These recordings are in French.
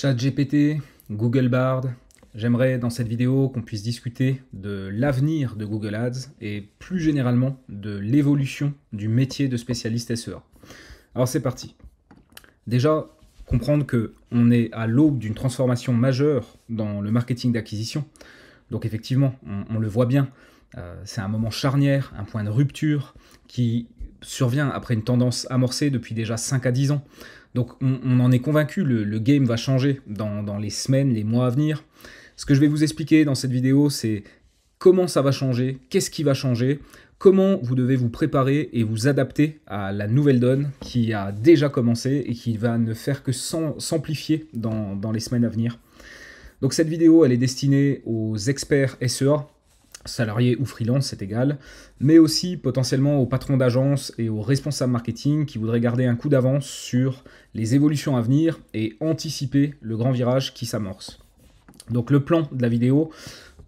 ChatGPT, Google Bard, j'aimerais dans cette vidéo qu'on puisse discuter de l'avenir de Google Ads et plus généralement de l'évolution du métier de spécialiste SEA. Alors c'est parti. Déjà, comprendre qu'on est à l'aube d'une transformation majeure dans le marketing d'acquisition. Donc effectivement, on le voit bien, c'est un moment charnière, un point de rupture qui survient après une tendance amorcée depuis déjà 5 à 10 ans. Donc on en est convaincu, le game va changer dans les semaines, les mois à venir. Ce que je vais vous expliquer dans cette vidéo, c'est comment ça va changer, qu'est-ce qui va changer, comment vous devez vous préparer et vous adapter à la nouvelle donne qui a déjà commencé et qui va ne faire que s'amplifier dans les semaines à venir. Donc cette vidéo, elle est destinée aux experts SEA, salariés ou freelance, c'est égal, mais aussi potentiellement aux patrons d'agence et aux responsables marketing qui voudraient garder un coup d'avance sur les évolutions à venir et anticiper le grand virage qui s'amorce. Donc le plan de la vidéo,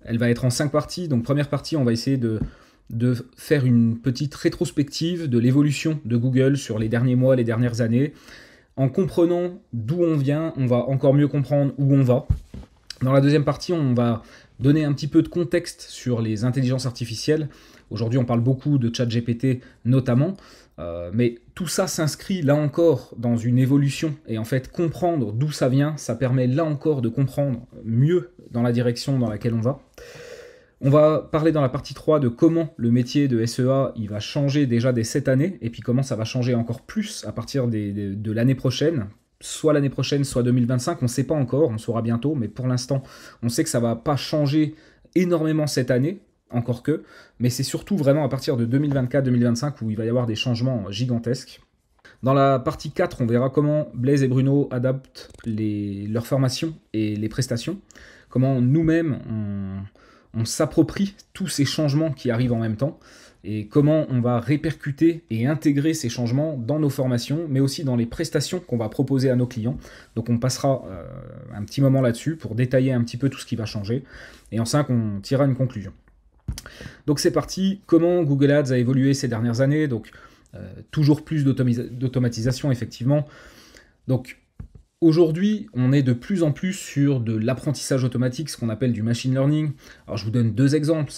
elle va être en 5 parties. Donc première partie, on va essayer de faire une petite rétrospective de l'évolution de Google sur les derniers mois, les dernières années. En comprenant d'où on vient, on va encore mieux comprendre où on va. Dans la deuxième partie, on va donner un petit peu de contexte sur les intelligences artificielles. Aujourd'hui, on parle beaucoup de ChatGPT notamment, mais tout ça s'inscrit là encore dans une évolution. Et en fait, comprendre d'où ça vient, ça permet là encore de comprendre mieux dans la direction dans laquelle on va. On va parler dans la partie 3 de comment le métier de SEA il va changer déjà dès cette année, et puis comment ça va changer encore plus à partir de l'année prochaine. Soit l'année prochaine, soit 2025, on ne sait pas encore, on saura bientôt, mais pour l'instant, on sait que ça ne va pas changer énormément cette année, encore que, mais c'est surtout vraiment à partir de 2024-2025 où il va y avoir des changements gigantesques. Dans la partie 4, on verra comment Blaise et Bruno adaptent leurs formations et les prestations, comment nous-mêmes, on s'approprie tous ces changements qui arrivent en même temps, et comment on va répercuter et intégrer ces changements dans nos formations, mais aussi dans les prestations qu'on va proposer à nos clients. Donc on passera un petit moment là-dessus pour détailler un petit peu tout ce qui va changer. Et en 5, on tirera une conclusion. Donc c'est parti, comment Google Ads a évolué ces dernières années. Donc toujours plus d'automatisation, effectivement. Donc aujourd'hui, on est de plus en plus sur de l'apprentissage automatique, ce qu'on appelle du machine learning. Alors je vous donne deux exemples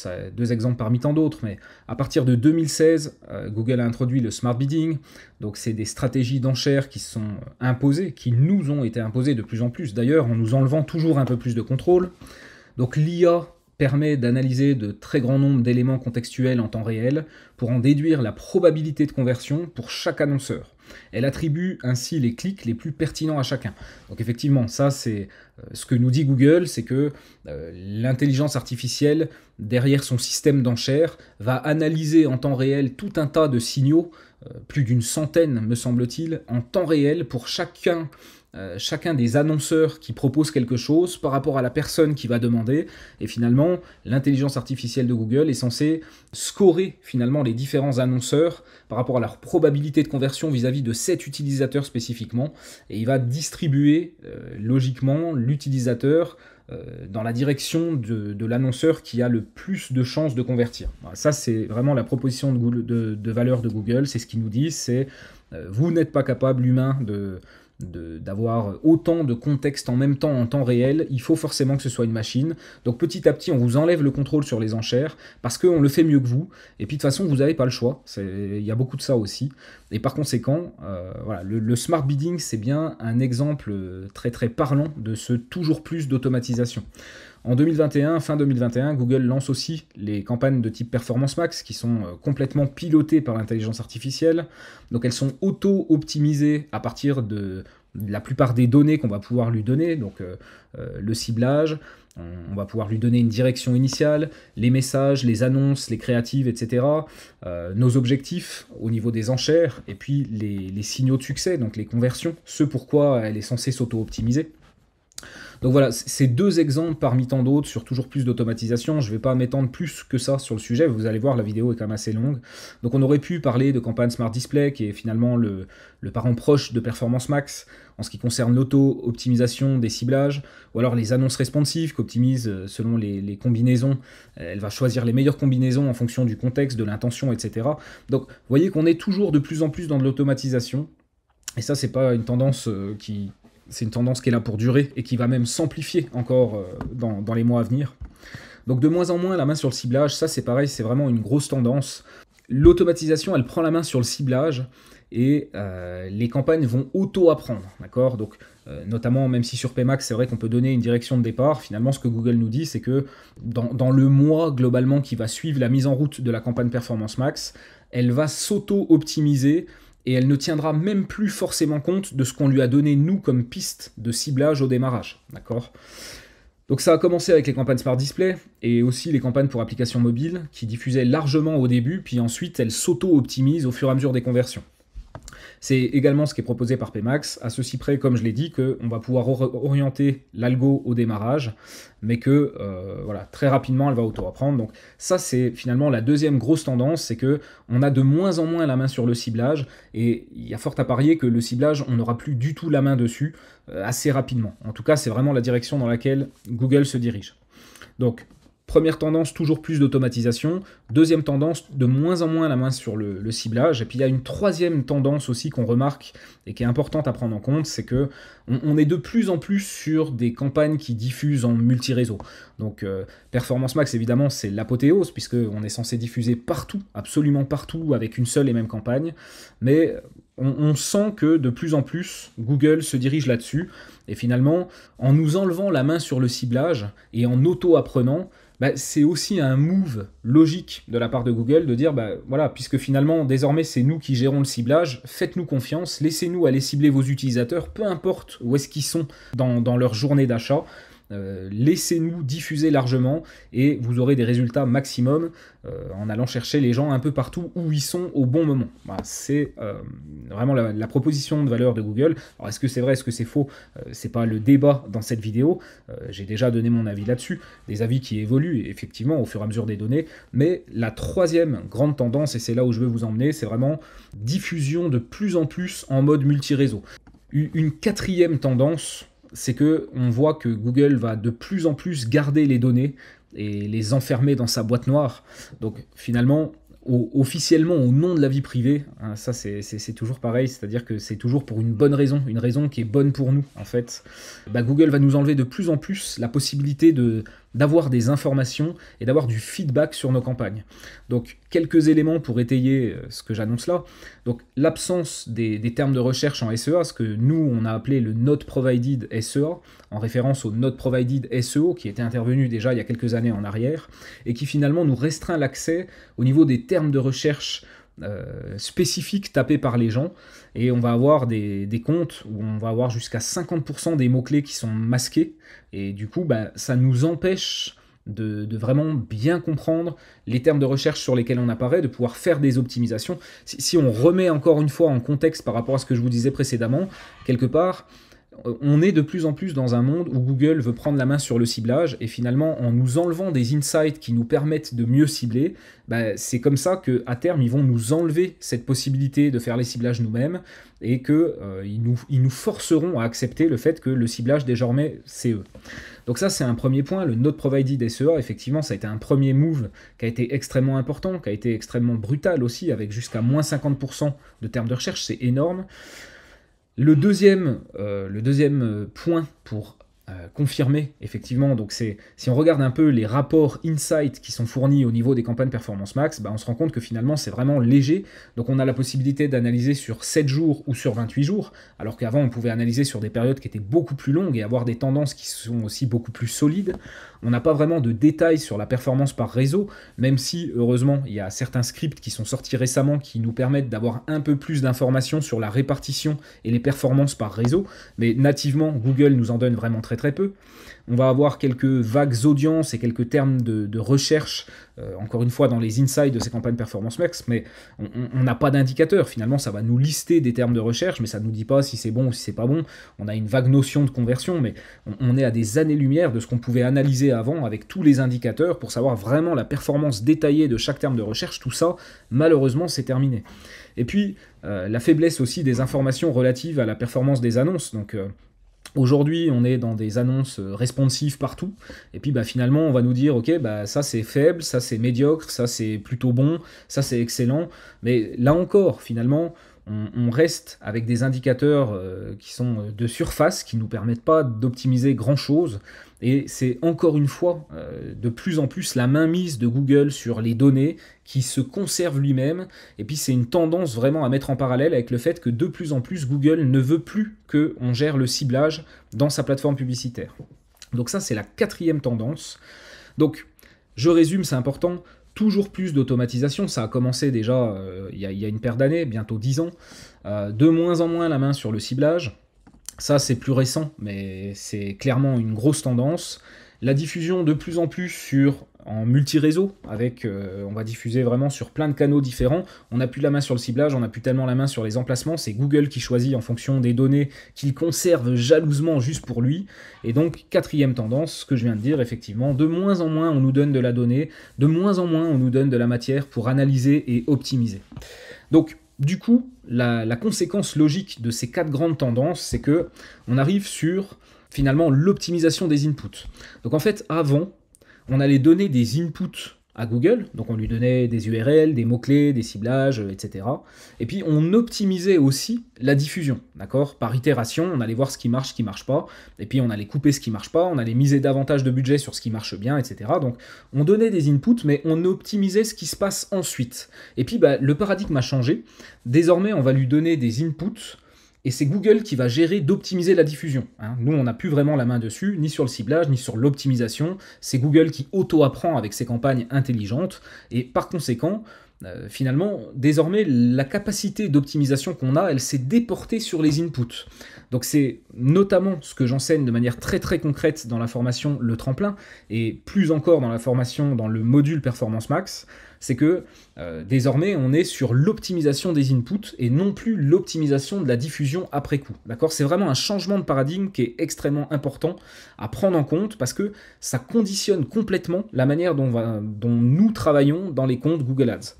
parmi tant d'autres, mais à partir de 2016, Google a introduit le smart bidding. Donc c'est des stratégies d'enchères qui sont imposées, qui nous ont été imposées de plus en plus, d'ailleurs en nous enlevant toujours un peu plus de contrôle. Donc l'IA permet d'analyser de très grands nombres d'éléments contextuels en temps réel pour en déduire la probabilité de conversion pour chaque annonceur. Elle attribue ainsi les clics les plus pertinents à chacun. Donc effectivement, ça c'est ce que nous dit Google, c'est que l'intelligence artificielle, derrière son système d'enchères, va analyser en temps réel tout un tas de signaux, plus d'une centaine me semble-t-il, en temps réel pour chacun des annonceurs qui proposent quelque chose par rapport à la personne qui va demander. Et finalement, l'intelligence artificielle de Google est censée scorer finalement les différents annonceurs par rapport à leur probabilité de conversion vis-à-vis de cet utilisateur spécifiquement. Et il va distribuer logiquement l'utilisateur dans la direction de l'annonceur qui a le plus de chances de convertir. Voilà, ça, c'est vraiment la proposition de valeur de Google. C'est ce qu'ils nous disent, c'est vous n'êtes pas capable, l'humain, d'avoir autant de contexte en même temps, en temps réel, il faut forcément que ce soit une machine. Donc petit à petit, on vous enlève le contrôle sur les enchères, parce qu'on le fait mieux que vous, et puis de toute façon, vous n'avez pas le choix. Il y a beaucoup de ça aussi. Et par conséquent, voilà, le smart bidding, c'est bien un exemple très très parlant de ce toujours plus d'automatisation. En 2021, fin 2021, Google lance aussi les campagnes de type Performance Max qui sont complètement pilotées par l'intelligence artificielle. Donc elles sont auto-optimisées à partir de la plupart des données qu'on va pouvoir lui donner, donc le ciblage, on va pouvoir lui donner une direction initiale, les messages, les annonces, les créatives, etc. Nos objectifs au niveau des enchères, et puis les signaux de succès, donc les conversions, ce pourquoi elle est censée s'auto-optimiser. Donc voilà, c'est deux exemples parmi tant d'autres sur toujours plus d'automatisation. Je ne vais pas m'étendre plus que ça sur le sujet, vous allez voir, la vidéo est quand même assez longue. Donc on aurait pu parler de campagne Smart Display, qui est finalement le parent proche de Performance Max, en ce qui concerne l'auto-optimisation des ciblages, ou alors les annonces responsives, qui optimisent selon les combinaisons. Elle va choisir les meilleures combinaisons en fonction du contexte, de l'intention, etc. Donc vous voyez qu'on est toujours de plus en plus dans de l'automatisation, et ça c'est pas une tendance qui c'est une tendance qui est là pour durer et qui va même s'amplifier encore dans les mois à venir. Donc de moins en moins la main sur le ciblage, ça c'est pareil, c'est vraiment une grosse tendance. L'automatisation, elle prend la main sur le ciblage et les campagnes vont auto-apprendre, d'accord? Donc notamment, même si sur PMax, c'est vrai qu'on peut donner une direction de départ, finalement ce que Google nous dit, c'est que dans le mois globalement qui va suivre la mise en route de la campagne Performance Max, elle va s'auto-optimiser et elle ne tiendra même plus forcément compte de ce qu'on lui a donné nous comme piste de ciblage au démarrage, d'accord? Donc ça a commencé avec les campagnes Smart Display et aussi les campagnes pour applications mobiles qui diffusaient largement au début, puis ensuite elles s'auto-optimisent au fur et à mesure des conversions. C'est également ce qui est proposé par PMax, à ceci près, comme je l'ai dit, qu'on va pouvoir orienter l'algo au démarrage, mais que voilà, très rapidement elle va auto-apprendre. Donc ça c'est finalement la deuxième grosse tendance, c'est qu'on a de moins en moins la main sur le ciblage, et il y a fort à parier que le ciblage, on n'aura plus du tout la main dessus assez rapidement. En tout cas, c'est vraiment la direction dans laquelle Google se dirige. Donc, première tendance, toujours plus d'automatisation. Deuxième tendance, de moins en moins la main sur le ciblage. Et puis il y a une troisième tendance aussi qu'on remarque et qui est importante à prendre en compte, c'est que on est de plus en plus sur des campagnes qui diffusent en multi-réseau. Donc Performance Max, évidemment, c'est l'apothéose, puisqu'on est censé diffuser partout, absolument partout, avec une seule et même campagne. Mais on sent que de plus en plus, Google se dirige là-dessus. Et finalement, en nous enlevant la main sur le ciblage et en auto-apprenant, c'est aussi un move logique de la part de Google de dire, voilà, puisque finalement, désormais, c'est nous qui gérons le ciblage, faites-nous confiance, laissez-nous aller cibler vos utilisateurs, peu importe où est-ce qu'ils sont dans leur journée d'achat, laissez-nous diffuser largement et vous aurez des résultats maximum en allant chercher les gens un peu partout où ils sont au bon moment. Voilà, c'est vraiment la proposition de valeur de Google. Alors est-ce que c'est vrai, est-ce que c'est faux? C'est pas le débat dans cette vidéo. J'ai déjà donné mon avis là-dessus, des avis qui évoluent effectivement au fur et à mesure des données. Mais la troisième grande tendance, et c'est là où je veux vous emmener, c'est vraiment diffusion de plus en plus en mode multi-réseau. Une quatrième tendance, c'est qu'on voit que Google va de plus en plus garder les données et les enfermer dans sa boîte noire. Donc finalement, officiellement, au nom de la vie privée, hein, ça c'est toujours pareil, c'est-à-dire que c'est toujours pour une bonne raison, une raison qui est bonne pour nous en fait. Google va nous enlever de plus en plus la possibilité d'avoir des informations et d'avoir du feedback sur nos campagnes. Donc quelques éléments pour étayer ce que j'annonce là. Donc l'absence des termes de recherche en SEA, ce que nous on a appelé le Not Provided SEA, en référence au Not Provided SEO qui était intervenu déjà il y a quelques années en arrière, et qui finalement nous restreint l'accès au niveau des termes de recherche spécifiques tapés par les gens, et on va avoir des comptes où on va avoir jusqu'à 50% des mots-clés qui sont masqués, et du coup ça nous empêche de vraiment bien comprendre les termes de recherche sur lesquels on apparaît, de pouvoir faire des optimisations. Si on remet encore une fois en contexte par rapport à ce que je vous disais précédemment, quelque part, on est de plus en plus dans un monde où Google veut prendre la main sur le ciblage, et finalement en nous enlevant des insights qui nous permettent de mieux cibler, c'est comme ça qu'à terme ils vont nous enlever cette possibilité de faire les ciblages nous-mêmes, et qu'ils nous forceront à accepter le fait que le ciblage désormais c'est eux. Donc ça c'est un premier point, le Not Provided SEA, effectivement ça a été un premier move qui a été extrêmement important, qui a été extrêmement brutal aussi, avec jusqu'à moins 50% de termes de recherche, c'est énorme. Le deuxième point pour confirmer, effectivement, donc c'est si on regarde un peu les rapports insight qui sont fournis au niveau des campagnes Performance Max, on se rend compte que finalement c'est vraiment léger. Donc on a la possibilité d'analyser sur 7 jours ou sur 28 jours, alors qu'avant on pouvait analyser sur des périodes qui étaient beaucoup plus longues et avoir des tendances qui sont aussi beaucoup plus solides. On n'a pas vraiment de détails sur la performance par réseau, même si, heureusement, il y a certains scripts qui sont sortis récemment qui nous permettent d'avoir un peu plus d'informations sur la répartition et les performances par réseau, mais nativement, Google nous en donne vraiment très peu. On va avoir quelques vagues audiences et quelques termes de recherche, encore une fois dans les insights de ces campagnes Performance Max, mais on n'a pas d'indicateur. Finalement, ça va nous lister des termes de recherche, mais ça ne nous dit pas si c'est bon ou si c'est pas bon. On a une vague notion de conversion, mais on est à des années-lumière de ce qu'on pouvait analyser avant avec tous les indicateurs pour savoir vraiment la performance détaillée de chaque terme de recherche. Tout ça, malheureusement, c'est terminé. Et puis, la faiblesse aussi des informations relatives à la performance des annonces. Donc, aujourd'hui, on est dans des annonces responsives partout, et puis finalement, on va nous dire, ok, ça c'est faible, ça c'est médiocre, ça c'est plutôt bon, ça c'est excellent, mais là encore, finalement, on reste avec des indicateurs qui sont de surface, qui ne nous permettent pas d'optimiser grand-chose. Et c'est encore une fois de plus en plus la mainmise de Google sur les données qui se conserve lui-même. Et puis c'est une tendance vraiment à mettre en parallèle avec le fait que de plus en plus Google ne veut plus qu'on gère le ciblage dans sa plateforme publicitaire. Donc ça c'est la 4e tendance. Donc je résume, c'est important. Toujours plus d'automatisation, ça a commencé déjà il y a une paire d'années, bientôt 10 ans. De moins en moins la main sur le ciblage. Ça, c'est plus récent, mais c'est clairement une grosse tendance. La diffusion de plus en plus en multi-réseau, avec, on va diffuser vraiment sur plein de canaux différents. On n'a plus la main sur le ciblage, on n'a plus tellement la main sur les emplacements. C'est Google qui choisit en fonction des données qu'il conserve jalousement juste pour lui. Et donc, 4e tendance, ce que je viens de dire, effectivement, de moins en moins on nous donne de la donnée, de moins en moins on nous donne de la matière pour analyser et optimiser. Donc, du coup, la conséquence logique de ces 4 grandes tendances, c'est que on arrive sur, finalement, l'optimisation des inputs. Donc en fait, avant, on allait donner des inputs à Google, donc on lui donnait des URL, des mots-clés, des ciblages, etc. Et puis on optimisait aussi la diffusion, d'accord ? Par itération, on allait voir ce qui marche pas, et puis on allait couper ce qui marche pas, on allait miser davantage de budget sur ce qui marche bien, etc. Donc on donnait des inputs, mais on optimisait ce qui se passe ensuite. Et puis le paradigme a changé. Désormais, on va lui donner des inputs, et c'est Google qui va gérer d'optimiser la diffusion. Nous, on n'a plus vraiment la main dessus, ni sur le ciblage, ni sur l'optimisation. C'est Google qui auto-apprend avec ses campagnes intelligentes. Et par conséquent, finalement, désormais, la capacité d'optimisation qu'on a, elle s'est déportée sur les inputs. Donc c'est notamment ce que j'enseigne de manière très très concrète dans la formation Le Tremplin, et plus encore dans la formation dans le module Performance Max, c'est que désormais on est sur l'optimisation des inputs et non plus l'optimisation de la diffusion après coup. D'accord ? C'est vraiment un changement de paradigme qui est extrêmement important à prendre en compte parce que ça conditionne complètement la manière dont nous travaillons dans les comptes Google Ads.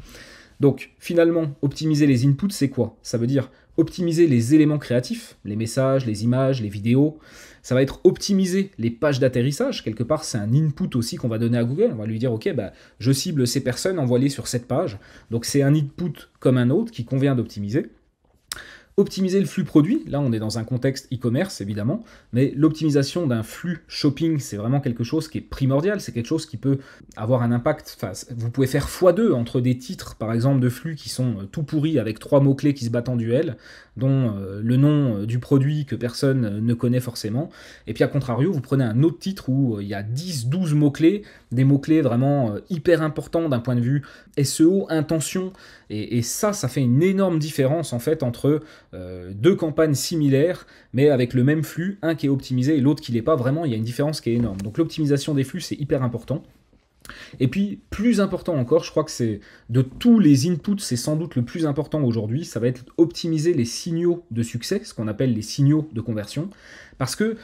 Donc finalement, optimiser les inputs, c'est quoi ? Ça veut dire optimiser les éléments créatifs, les messages, les images, les vidéos. Ça va être optimiser les pages d'atterrissage. Quelque part, c'est un input aussi qu'on va donner à Google. On va lui dire, ok, je cible ces personnes, envoie-les sur cette page. Donc c'est un input comme un autre qui convient d'optimiser. Optimiser le flux produit, là on est dans un contexte e-commerce évidemment, mais l'optimisation d'un flux shopping, c'est vraiment quelque chose qui est primordial, c'est quelque chose qui peut avoir un impact, vous pouvez faire x2 entre des titres par exemple de flux qui sont tout pourris avec 3 mots-clés qui se battent en duel, dont le nom du produit que personne ne connaît forcément, et puis à contrario, vous prenez un autre titre où il y a 10-12 mots-clés, des mots-clés vraiment hyper importants d'un point de vue SEO, intention, et ça fait une énorme différence en fait entre 2 campagnes similaires, mais avec le même flux, un qui est optimisé et l'autre qui l'est pas. Vraiment, il y a une différence qui est énorme. Donc l'optimisation des flux, c'est hyper important. Et puis, plus important encore, je crois que c'est de tous les inputs, c'est sans doute le plus important aujourd'hui, ça va être optimiser les signaux de succès, ce qu'on appelle les signaux de conversion, parce que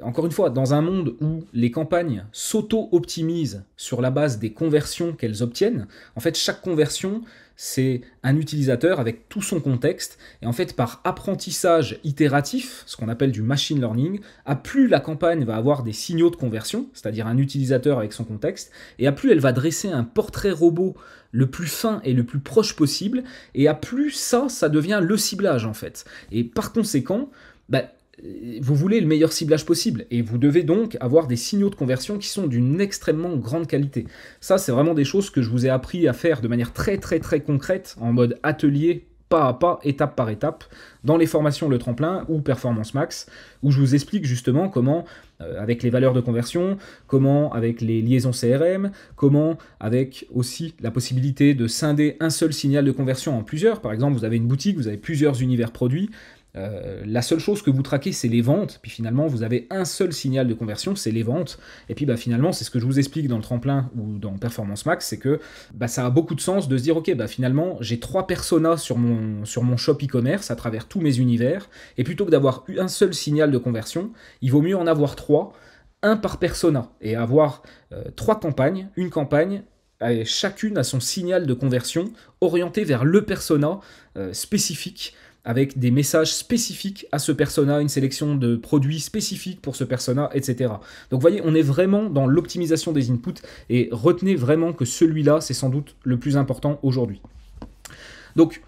encore une fois, dans un monde où les campagnes s'auto-optimisent sur la base des conversions qu'elles obtiennent, en fait, chaque conversion, c'est un utilisateur avec tout son contexte, et en fait, par apprentissage itératif, ce qu'on appelle du machine learning, à plus la campagne va avoir des signaux de conversion, c'est-à-dire un utilisateur avec son contexte, et à plus elle va dresser un portrait robot le plus fin et le plus proche possible, et à plus ça devient le ciblage, en fait. Et par conséquent, vous voulez le meilleur ciblage possible et vous devez donc avoir des signaux de conversion qui sont d'une extrêmement grande qualité. Ça, c'est vraiment des choses que je vous ai appris à faire de manière très très très concrète, en mode atelier, pas à pas, étape par étape, dans les formations Le Tremplin ou Performance Max, où je vous explique justement comment, avec les valeurs de conversion, comment avec les liaisons CRM, comment avec aussi la possibilité de scinder un seul signal de conversion en plusieurs. Par exemple, vous avez une boutique, vous avez plusieurs univers produits, la seule chose que vous traquez, c'est les ventes, puis finalement vous avez un seul signal de conversion, c'est les ventes, et puis finalement c'est ce que je vous explique dans le Tremplin ou dans Performance Max, c'est que ça a beaucoup de sens de se dire ok, finalement j'ai 3 personas sur mon shop e-commerce à travers tous mes univers, et plutôt que d'avoir un seul signal de conversion, il vaut mieux en avoir 3, un par persona, et avoir 3 campagnes, une campagne, chacune a son signal de conversion orienté vers le persona spécifique, avec des messages spécifiques à ce persona, une sélection de produits spécifiques pour ce persona, etc. Donc vous voyez, on est vraiment dans l'optimisation des inputs, et retenez vraiment que celui-là, c'est sans doute le plus important aujourd'hui. Donc,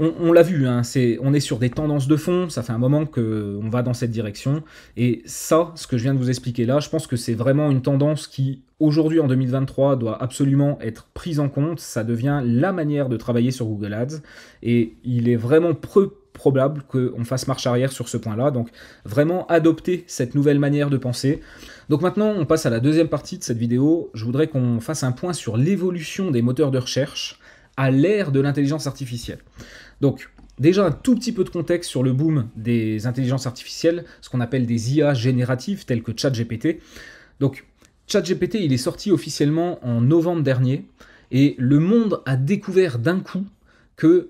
On l'a vu, hein, on est sur des tendances de fond, ça fait un moment qu'on va dans cette direction, et ça, ce que je viens de vous expliquer là, je pense que c'est vraiment une tendance qui, aujourd'hui en 2023, doit absolument être prise en compte, ça devient la manière de travailler sur Google Ads, et il est vraiment peu probable qu'on fasse marche arrière sur ce point-là, donc vraiment adopter cette nouvelle manière de penser. Donc maintenant, on passe à la deuxième partie de cette vidéo, je voudrais qu'on fasse un point sur l'évolution des moteurs de recherche à l'ère de l'intelligence artificielle. Donc, déjà un tout petit peu de contexte sur le boom des intelligences artificielles, ce qu'on appelle des IA génératives telles que ChatGPT. Donc, ChatGPT, il est sorti officiellement en novembre dernier, et le monde a découvert d'un coup qu'il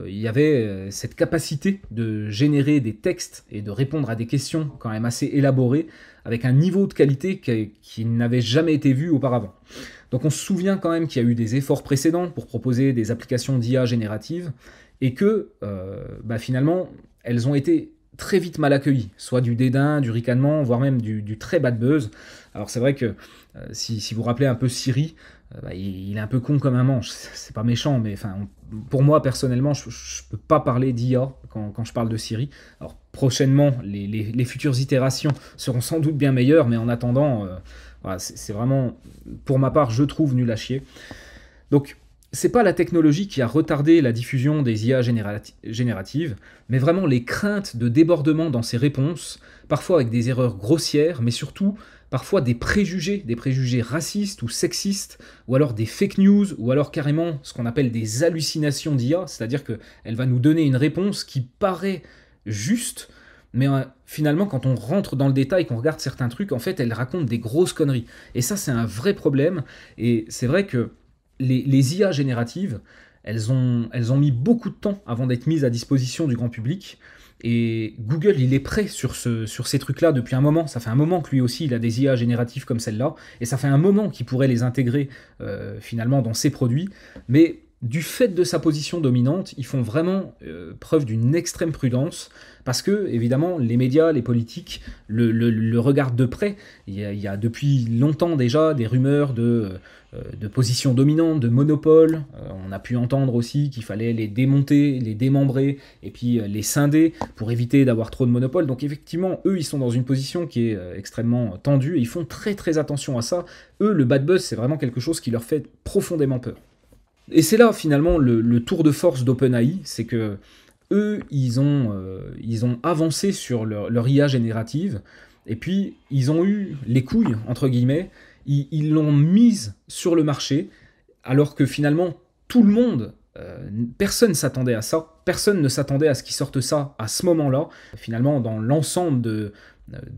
y avait cette capacité de générer des textes et de répondre à des questions quand même assez élaborées, avec un niveau de qualité qui n'avait jamais été vu auparavant. Donc on se souvient quand même qu'il y a eu des efforts précédents pour proposer des applications d'IA génératives, et que finalement, elles ont été très vite mal accueillies, soit du dédain, du ricanement, voire même du très bad buzz. Alors c'est vrai que si vous vous rappelez un peu Siri, il est un peu con comme un manche, c'est pas méchant, mais pour moi personnellement, je peux pas parler d'IA quand je parle de Siri. Alors prochainement, les futures itérations seront sans doute bien meilleures, mais en attendant, voilà, c'est vraiment, pour ma part, je trouve nul à chier. Donc, c'est pas la technologie qui a retardé la diffusion des IA génératives, mais vraiment les craintes de débordement dans ces réponses, parfois avec des erreurs grossières, mais surtout parfois des préjugés racistes ou sexistes, ou alors des fake news, ou alors carrément ce qu'on appelle des hallucinations d'IA, c'est-à-dire qu'elle va nous donner une réponse qui paraît juste, mais finalement, quand on rentre dans le détail, qu'on regarde certains trucs, en fait, elle raconte des grosses conneries. Et ça, c'est un vrai problème, et c'est vrai que les IA génératives, elles ont mis beaucoup de temps avant d'être mises à disposition du grand public, et Google, il est prêt sur ces trucs-là depuis un moment. Ça fait un moment que lui aussi, il a des IA génératives comme celle-là, et ça fait un moment qu'il pourrait les intégrer finalement dans ses produits, mais du fait de sa position dominante, ils font vraiment preuve d'une extrême prudence, parce que, évidemment, les médias, les politiques le regardent de près. Il y a depuis longtemps déjà des rumeurs de position dominante, de monopole. On a pu entendre aussi qu'il fallait les démonter, les démembrer, et puis les scinder pour éviter d'avoir trop de monopole. Donc effectivement, eux, ils sont dans une position qui est extrêmement tendue, et ils font très très attention à ça. Eux, le bad buzz, c'est vraiment quelque chose qui leur fait profondément peur. Et c'est là, finalement, le tour de force d'OpenAI, c'est que eux, ils ont avancé sur leur IA générative, et puis ils ont eu les couilles, entre guillemets, ils l'ont mise sur le marché, alors que finalement, tout le monde, personne ne s'attendait à ça, personne ne s'attendait à ce qu'ils sortent ça à ce moment-là. Finalement, dans l'ensemble de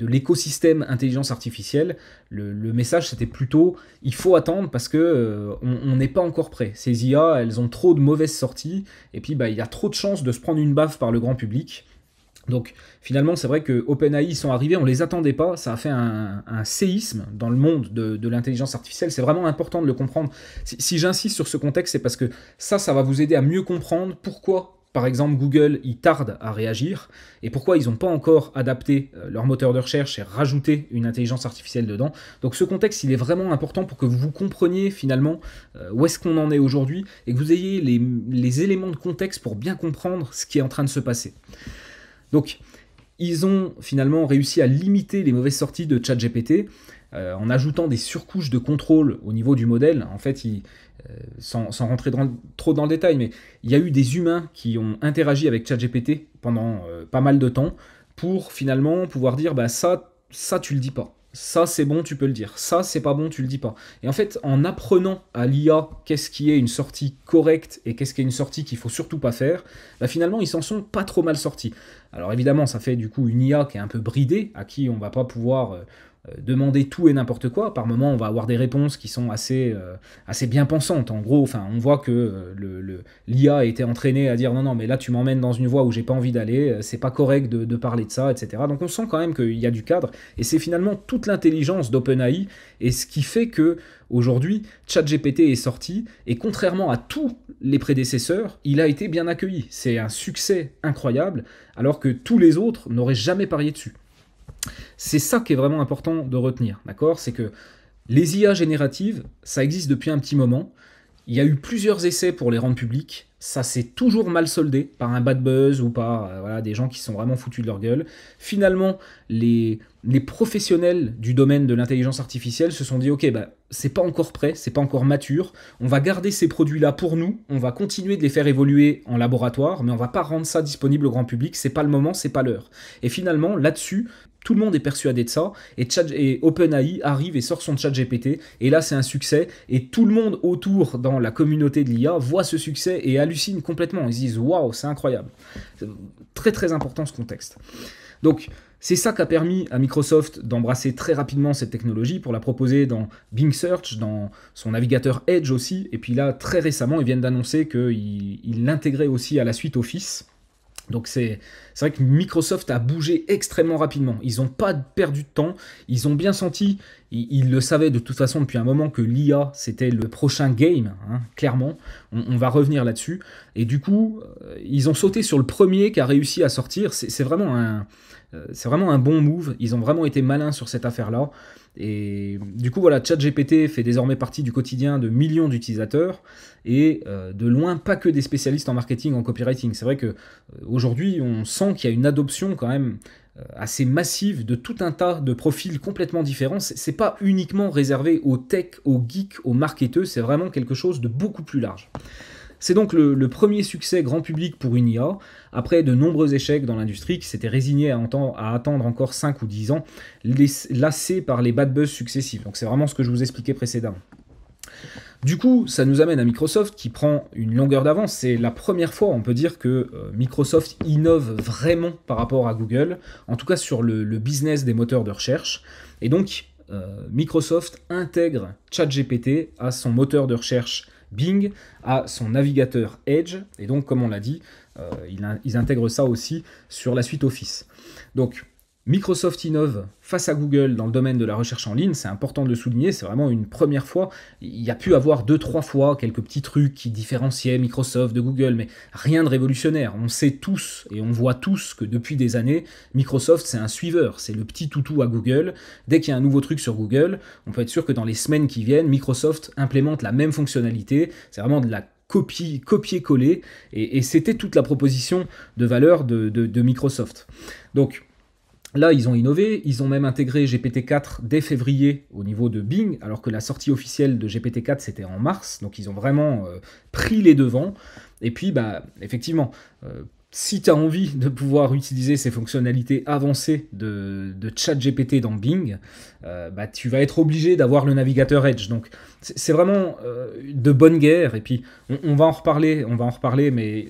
l'écosystème intelligence artificielle, le message c'était plutôt il faut attendre parce que on n'est pas encore prêt. Ces IA, elles ont trop de mauvaises sorties, et puis il y a trop de chances de se prendre une baffe par le grand public. Donc finalement, c'est vrai que OpenAI, ils sont arrivés, on les attendait pas, ça a fait un séisme dans le monde de l'intelligence artificielle. C'est vraiment important de le comprendre. Si j'insiste sur ce contexte, c'est parce que ça va vous aider à mieux comprendre pourquoi, par exemple, Google, ils tardent à réagir, et pourquoi ils n'ont pas encore adapté leur moteur de recherche et rajouté une intelligence artificielle dedans. Donc ce contexte, il est vraiment important pour que vous compreniez finalement où est-ce qu'on en est aujourd'hui, et que vous ayez les éléments de contexte pour bien comprendre ce qui est en train de se passer. Donc, ils ont finalement réussi à limiter les mauvaises sorties de ChatGPT en ajoutant des surcouches de contrôle au niveau du modèle. En fait, sans rentrer trop dans le détail, mais il y a eu des humains qui ont interagi avec ChatGPT pendant pas mal de temps pour finalement pouvoir dire ça tu le dis pas. Ça c'est bon, tu peux le dire. Ça c'est pas bon, tu le dis pas. Et en fait, en apprenant à l'IA qu'est-ce qui est une sortie correcte et qu'est-ce qui est une sortie qu'il faut surtout pas faire, finalement ils s'en sont pas trop mal sortis. Alors évidemment, ça fait du coup une IA qui est un peu bridée, à qui on va pas pouvoir demander tout et n'importe quoi. Par moment, on va avoir des réponses qui sont assez bien pensantes. En gros, on voit que l'IA a été entraînée à dire non, mais là tu m'emmènes dans une voie où j'ai pas envie d'aller, c'est pas correct de parler de ça, etc. Donc on sent quand même qu'il y a du cadre, et c'est finalement toute l'intelligence d'OpenAI, et ce qui fait que aujourd'hui, ChatGPT est sorti, et contrairement à tous les prédécesseurs, il a été bien accueilli. C'est un succès incroyable, alors que tous les autres n'auraient jamais parié dessus. C'est ça qui est vraiment important de retenir, d'accord? C'est que les IA génératives, ça existe depuis un petit moment. Il y a eu plusieurs essais pour les rendre publics. Ça s'est toujours mal soldé par un bad buzz ou par voilà, des gens qui sont vraiment foutus de leur gueule. Finalement, les professionnels du domaine de l'intelligence artificielle se sont dit ok, bah, c'est pas encore prêt, c'est pas encore mature, on va garder ces produits-là pour nous, on va continuer de les faire évoluer en laboratoire, mais on va pas rendre ça disponible au grand public, c'est pas le moment, c'est pas l'heure. Et finalement, là-dessus, tout le monde est persuadé de ça, et OpenAI arrive et sort son ChatGPT, et là c'est un succès, et tout le monde autour dans la communauté de l'IA voit ce succès et hallucine complètement, ils se disent waouh, c'est incroyable. C'est très très important ce contexte. Donc c'est ça qui a permis à Microsoft d'embrasser très rapidement cette technologie pour la proposer dans Bing Search, dans son navigateur Edge aussi, et puis là très récemment ils viennent d'annoncer qu'ils l'intégraient aussi à la suite Office. Donc c'est vrai que Microsoft a bougé extrêmement rapidement. Ils n'ont pas perdu de temps. Ils ont bien senti, ils le savaient de toute façon depuis un moment que l'IA c'était le prochain game, hein, clairement. On va revenir là-dessus. Et du coup, ils ont sauté sur le premier qui a réussi à sortir. C'est vraiment un bon move. Ils ont vraiment été malins sur cette affaire-là. Et du coup, voilà, ChatGPT fait désormais partie du quotidien de millions d'utilisateurs et de loin pas que des spécialistes en marketing, en copywriting. C'est vrai que aujourd'hui, on sent qu'il y a une adoption quand même assez massive de tout un tas de profils complètement différents. C'est pas uniquement réservé aux tech, aux geeks, aux marketeurs, c'est vraiment quelque chose de beaucoup plus large. C'est donc le premier succès grand public pour une IA, après de nombreux échecs dans l'industrie qui s'étaient résignés à attendre encore 5 ou 10 ans, lassés par les bad buzz successifs. Donc c'est vraiment ce que je vous expliquais précédemment. Du coup, ça nous amène à Microsoft qui prend une longueur d'avance. C'est la première fois, on peut dire, que Microsoft innove vraiment par rapport à Google, en tout cas sur le business des moteurs de recherche. Et donc, Microsoft intègre ChatGPT à son moteur de recherche Bing, à son navigateur Edge, et donc comme on l'a dit, ils intègrent ça aussi sur la suite Office. Donc Microsoft innove face à Google dans le domaine de la recherche en ligne, c'est important de le souligner, c'est vraiment une première fois. Il y a pu avoir 2-3 fois quelques petits trucs qui différenciaient Microsoft de Google, mais rien de révolutionnaire. On sait tous et on voit tous que depuis des années, Microsoft c'est un suiveur, c'est le petit toutou à Google. Dès qu'il y a un nouveau truc sur Google, on peut être sûr que dans les semaines qui viennent, Microsoft implémente la même fonctionnalité, c'est vraiment de la copier-coller, et c'était toute la proposition de valeur de Microsoft. Donc, là, ils ont innové, ils ont même intégré GPT-4 dès février au niveau de Bing, alors que la sortie officielle de GPT-4 c'était en mars, donc ils ont vraiment pris les devants. Et puis, bah, effectivement, si tu as envie de pouvoir utiliser ces fonctionnalités avancées de ChatGPT dans Bing, bah, tu vas être obligé d'avoir le navigateur Edge. Donc c'est vraiment de bonne guerre, et puis on va en reparler, mais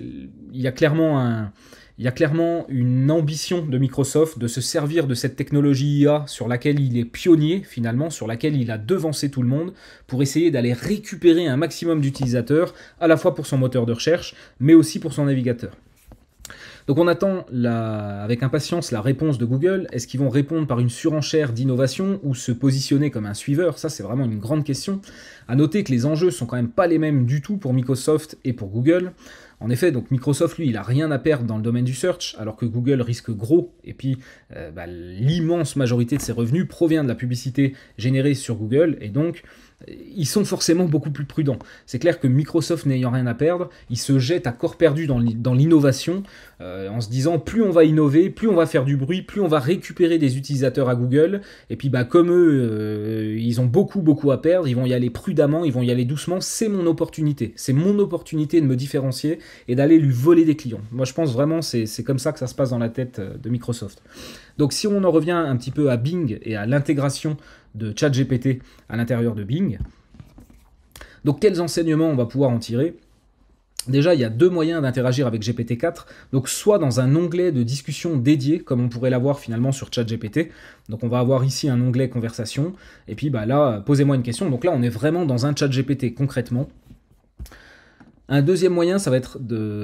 il y a clairement une ambition de Microsoft de se servir de cette technologie IA sur laquelle il est pionnier finalement, sur laquelle il a devancé tout le monde, pour essayer d'aller récupérer un maximum d'utilisateurs, à la fois pour son moteur de recherche, mais aussi pour son navigateur. Donc on attend avec impatience la réponse de Google. Est-ce qu'ils vont répondre par une surenchère d'innovation ou se positionner comme un suiveur? Ça, c'est vraiment une grande question. À noter que les enjeux sont quand même pas les mêmes du tout pour Microsoft et pour Google. En effet, donc Microsoft, lui, il n'a rien à perdre dans le domaine du search, alors que Google risque gros, et puis l'immense majorité de ses revenus provient de la publicité générée sur Google, et donc ils sont forcément beaucoup plus prudents. C'est clair que Microsoft n'ayant rien à perdre, il se jette à corps perdu dans l'innovation, en se disant plus on va innover, plus on va faire du bruit, plus on va récupérer des utilisateurs à Google, et puis comme eux, ils ont beaucoup à perdre, ils vont y aller prudemment, ils vont y aller doucement, c'est mon opportunité de me différencier et d'aller lui voler des clients. Moi je pense vraiment c'est comme ça que ça se passe dans la tête de Microsoft. Donc si on en revient un petit peu à Bing et à l'intégration de ChatGPT à l'intérieur de Bing, donc quels enseignements on va pouvoir en tirer? Déjà, il y a deux moyens d'interagir avec GPT-4, donc soit dans un onglet de discussion dédié, comme on pourrait l'avoir finalement sur ChatGPT, donc on va avoir ici un onglet conversation, et puis là, posez-moi une question, donc là on est vraiment dans un ChatGPT concrètement. Un deuxième moyen, ça va être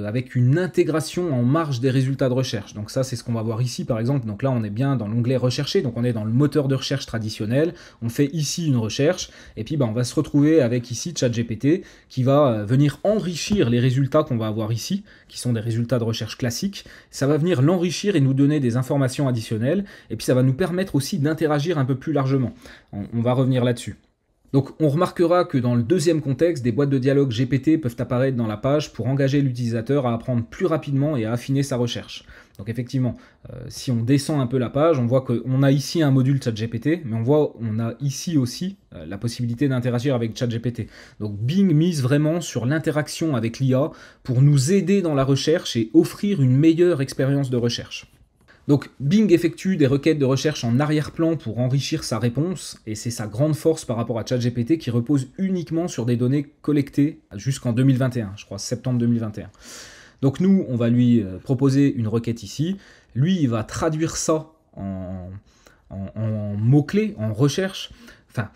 avec une intégration en marge des résultats de recherche. Donc ça, c'est ce qu'on va voir ici, par exemple. Donc là, on est bien dans l'onglet rechercher, donc on est dans le moteur de recherche traditionnel. On fait ici une recherche, et puis on va se retrouver avec ici ChatGPT qui va venir enrichir les résultats qu'on va avoir ici, qui sont des résultats de recherche classiques. Ça va venir l'enrichir et nous donner des informations additionnelles, et puis ça va nous permettre aussi d'interagir un peu plus largement. On va revenir là-dessus. Donc on remarquera que dans le deuxième contexte, des boîtes de dialogue GPT peuvent apparaître dans la page pour engager l'utilisateur à apprendre plus rapidement et à affiner sa recherche. Donc effectivement, si on descend un peu la page, on voit qu'on a ici un module ChatGPT, mais on a ici aussi la possibilité d'interagir avec ChatGPT. Donc Bing mise vraiment sur l'interaction avec l'IA pour nous aider dans la recherche et offrir une meilleure expérience de recherche. Donc Bing effectue des requêtes de recherche en arrière-plan pour enrichir sa réponse, et c'est sa grande force par rapport à ChatGPT qui repose uniquement sur des données collectées jusqu'en 2021, je crois septembre 2021. Donc nous, on va lui proposer une requête ici, lui il va traduire ça en mots-clés, en recherche. Enfin,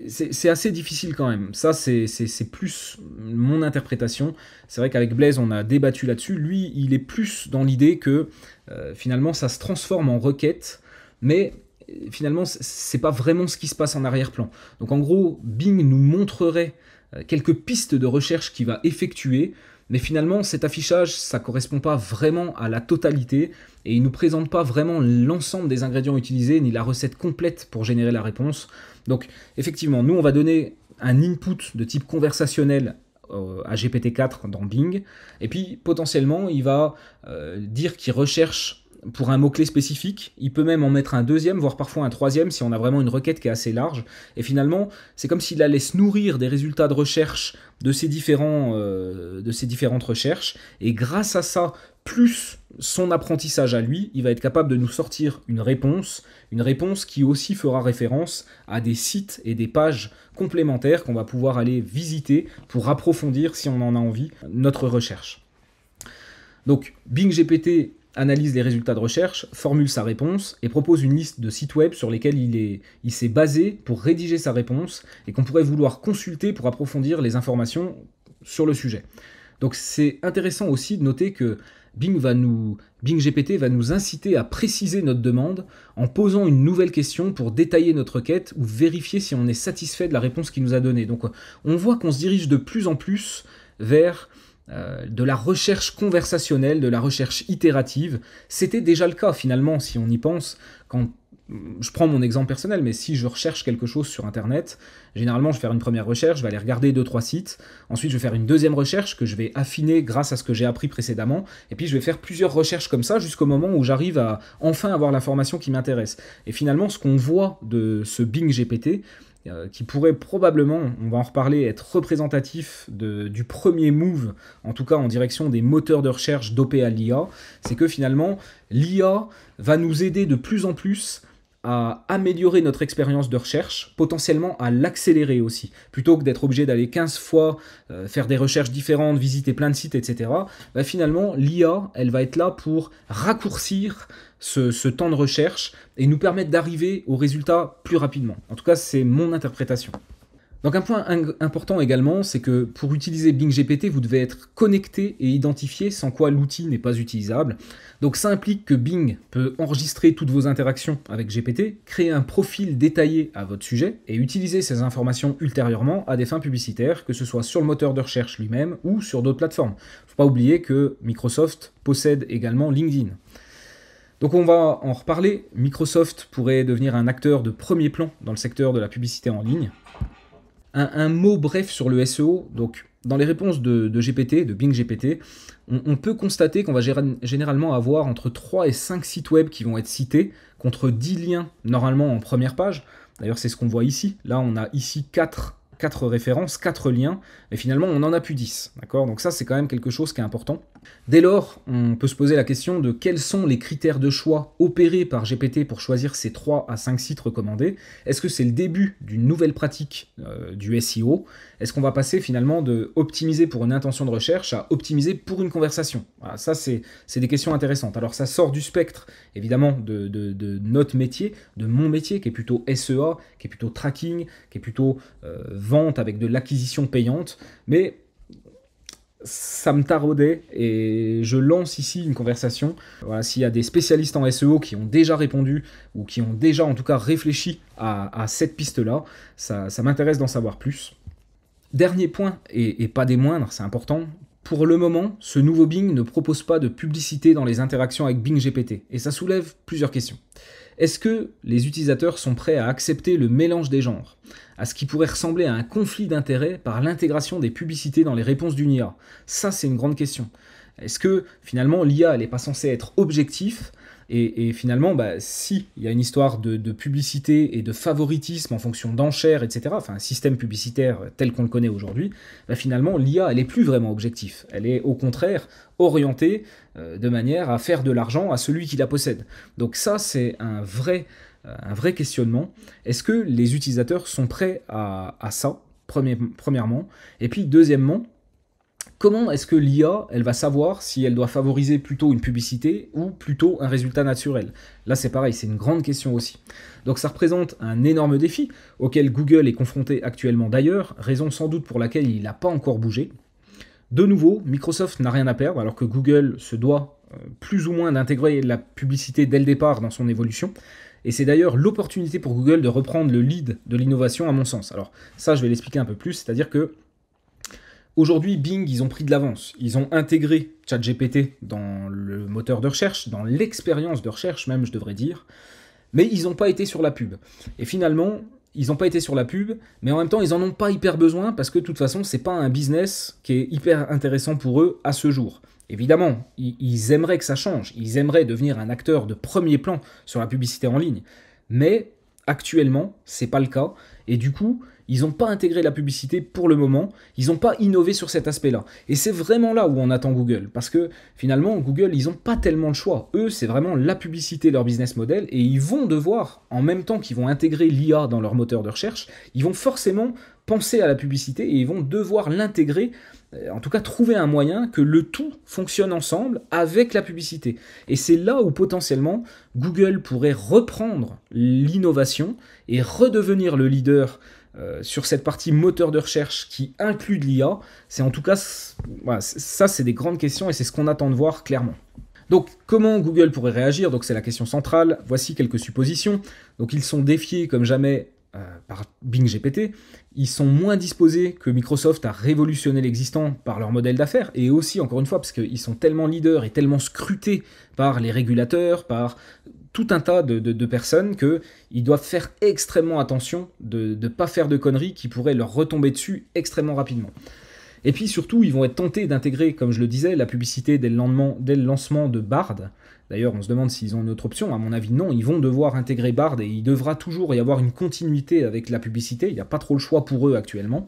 c'est assez difficile quand même. Ça, c'est plus mon interprétation. C'est vrai qu'avec Blaise, on a débattu là-dessus. Lui, il est plus dans l'idée que finalement, ça se transforme en requête, mais finalement, c'est pas vraiment ce qui se passe en arrière-plan. Donc en gros, Bing nous montrerait quelques pistes de recherche qu'il va effectuer, mais finalement, cet affichage, ça ne correspond pas vraiment à la totalité et il ne nous présente pas vraiment l'ensemble des ingrédients utilisés ni la recette complète pour générer la réponse. Donc, effectivement, nous, on va donner un input de type conversationnel à GPT-4 dans Bing et puis, potentiellement, il va dire qu'il recherche pour un mot-clé spécifique. Il peut même en mettre un deuxième, voire parfois un troisième, si on a vraiment une requête qui est assez large. Et finalement, c'est comme s'il allait se nourrir des résultats de recherche de ces différentes recherches. Et grâce à ça, plus son apprentissage à lui, il va être capable de nous sortir une réponse qui aussi fera référence à des sites et des pages complémentaires qu'on va pouvoir aller visiter pour approfondir, si on en a envie, notre recherche. Donc, Bing GPT analyse les résultats de recherche, formule sa réponse et propose une liste de sites web sur lesquels il s'est basé pour rédiger sa réponse et qu'on pourrait vouloir consulter pour approfondir les informations sur le sujet. Donc c'est intéressant aussi de noter que Bing GPT va nous inciter à préciser notre demande en posant une nouvelle question pour détailler notre requête ou vérifier si on est satisfait de la réponse qu'il nous a donnée. Donc on voit qu'on se dirige de plus en plus vers de la recherche conversationnelle, de la recherche itérative. C'était déjà le cas finalement, si on y pense, quand je prends mon exemple personnel, mais si je recherche quelque chose sur Internet, généralement je vais faire une première recherche, je vais aller regarder 2-3 sites, ensuite je vais faire une deuxième recherche que je vais affiner grâce à ce que j'ai appris précédemment, et puis je vais faire plusieurs recherches comme ça jusqu'au moment où j'arrive à enfin avoir l'information qui m'intéresse. Et finalement, ce qu'on voit de ce Bing GPT, qui pourrait probablement, on va en reparler, être représentatif du premier move, en tout cas en direction des moteurs de recherche dopés à l'IA, c'est que finalement, l'IA va nous aider de plus en plus à améliorer notre expérience de recherche, potentiellement à l'accélérer aussi. Plutôt que d'être obligé d'aller 15 fois faire des recherches différentes, visiter plein de sites, etc., bah finalement, l'IA, elle va être là pour raccourcir ce temps de recherche et nous permettre d'arriver aux résultats plus rapidement. En tout cas, c'est mon interprétation. Donc un point important également, c'est que pour utiliser Bing GPT, vous devez être connecté et identifié, sans quoi l'outil n'est pas utilisable. Donc ça implique que Bing peut enregistrer toutes vos interactions avec GPT, créer un profil détaillé à votre sujet et utiliser ces informations ultérieurement à des fins publicitaires, que ce soit sur le moteur de recherche lui-même ou sur d'autres plateformes. Il ne faut pas oublier que Microsoft possède également LinkedIn. Donc on va en reparler. Microsoft pourrait devenir un acteur de premier plan dans le secteur de la publicité en ligne. Un mot bref sur le SEO. Donc, dans les réponses de GPT, de Bing GPT, on peut constater qu'on va généralement avoir entre 3 et 5 sites web qui vont être cités, contre 10 liens normalement en première page. D'ailleurs, c'est ce qu'on voit ici. Là, on a ici 4 références, 4 liens, mais finalement, on n'en a plus 10. D'accord ? Donc ça, c'est quand même quelque chose qui est important. Dès lors, on peut se poser la question de quels sont les critères de choix opérés par GPT pour choisir ces 3 à 5 sites recommandés. Est-ce que c'est le début d'une nouvelle pratique du SEO ? Est-ce qu'on va passer finalement de optimiser pour une intention de recherche à optimiser pour une conversation ? Voilà, ça, c'est des questions intéressantes. Alors ça sort du spectre, évidemment, de notre métier, de mon métier, qui est plutôt SEA, qui est plutôt tracking, qui est plutôt vente avec de l'acquisition payante, mais ça me taraudait et je lance ici une conversation. Voilà, s'il y a des spécialistes en SEO qui ont déjà répondu ou qui ont déjà en tout cas réfléchi à cette piste-là, ça m'intéresse d'en savoir plus. Dernier point, et pas des moindres, c'est important, pour le moment, ce nouveau Bing ne propose pas de publicité dans les interactions avec Bing GPT, et ça soulève plusieurs questions. Est-ce que les utilisateurs sont prêts à accepter le mélange des genres, à ce qui pourrait ressembler à un conflit d'intérêts par l'intégration des publicités dans les réponses d'une IA? Ça, c'est une grande question. Est-ce que finalement l'IA, elle n'est pas censée être objectif et finalement, si il y a une histoire de publicité et de favoritisme en fonction d'enchères, etc., enfin un système publicitaire tel qu'on le connaît aujourd'hui, finalement l'IA, elle n'est plus vraiment objectif. Elle est au contraire orientée de manière à faire de l'argent à celui qui la possède. Donc ça, c'est un vrai questionnement. Est-ce que les utilisateurs sont prêts à ça, premièrement? Et puis deuxièmement, comment est-ce que l'IA, elle va savoir si elle doit favoriser plutôt une publicité ou plutôt un résultat naturel? Là, c'est pareil, c'est une grande question aussi. Donc ça représente un énorme défi auquel Google est confronté actuellement d'ailleurs, raison sans doute pour laquelle il n'a pas encore bougé. De nouveau, Microsoft n'a rien à perdre, alors que Google se doit plus ou moins d'intégrer la publicité dès le départ dans son évolution. Et c'est d'ailleurs l'opportunité pour Google de reprendre le lead de l'innovation à mon sens. Alors ça, je vais l'expliquer un peu plus, c'est-à-dire que aujourd'hui, Bing, ils ont pris de l'avance. Ils ont intégré ChatGPT dans le moteur de recherche, dans l'expérience de recherche même, je devrais dire. Mais ils n'ont pas été sur la pub. Et finalement, ils n'ont pas été sur la pub, mais en même temps, ils n'en ont pas hyper besoin parce que de toute façon, c'est pas un business qui est hyper intéressant pour eux à ce jour. Évidemment, ils aimeraient que ça change. Ils aimeraient devenir un acteur de premier plan sur la publicité en ligne. Mais actuellement, c'est pas le cas. Et du coup, ils n'ont pas intégré la publicité pour le moment, ils n'ont pas innové sur cet aspect-là. Et c'est vraiment là où on attend Google, parce que finalement, Google, ils n'ont pas tellement le choix. Eux, c'est vraiment la publicité, leur business model, et ils vont devoir, en même temps qu'ils vont intégrer l'IA dans leur moteur de recherche, ils vont forcément penser à la publicité, et ils vont devoir l'intégrer, en tout cas trouver un moyen que le tout fonctionne ensemble avec la publicité. Et c'est là où potentiellement, Google pourrait reprendre l'innovation et redevenir le leader sur cette partie moteur de recherche qui inclut de l'IA. C'est en tout cas, voilà, ça c'est des grandes questions et c'est ce qu'on attend de voir clairement. Donc comment Google pourrait réagir? Donc c'est la question centrale. Voici quelques suppositions. Donc ils sont défiés comme jamais par Bing GPT. Ils sont moins disposés que Microsoft à révolutionner l'existant par leur modèle d'affaires, et aussi, encore une fois, parce qu'ils sont tellement leaders et tellement scrutés par les régulateurs, par tout un tas de personnes, qu'ils doivent faire extrêmement attention de ne pas faire de conneries qui pourraient leur retomber dessus extrêmement rapidement. Et puis surtout, ils vont être tentés d'intégrer, comme je le disais, la publicité dès le lancement de Bard. D'ailleurs, on se demande s'ils ont une autre option. À mon avis, non. Ils vont devoir intégrer Bard et il devra toujours y avoir une continuité avec la publicité. Il n'y a pas trop le choix pour eux actuellement.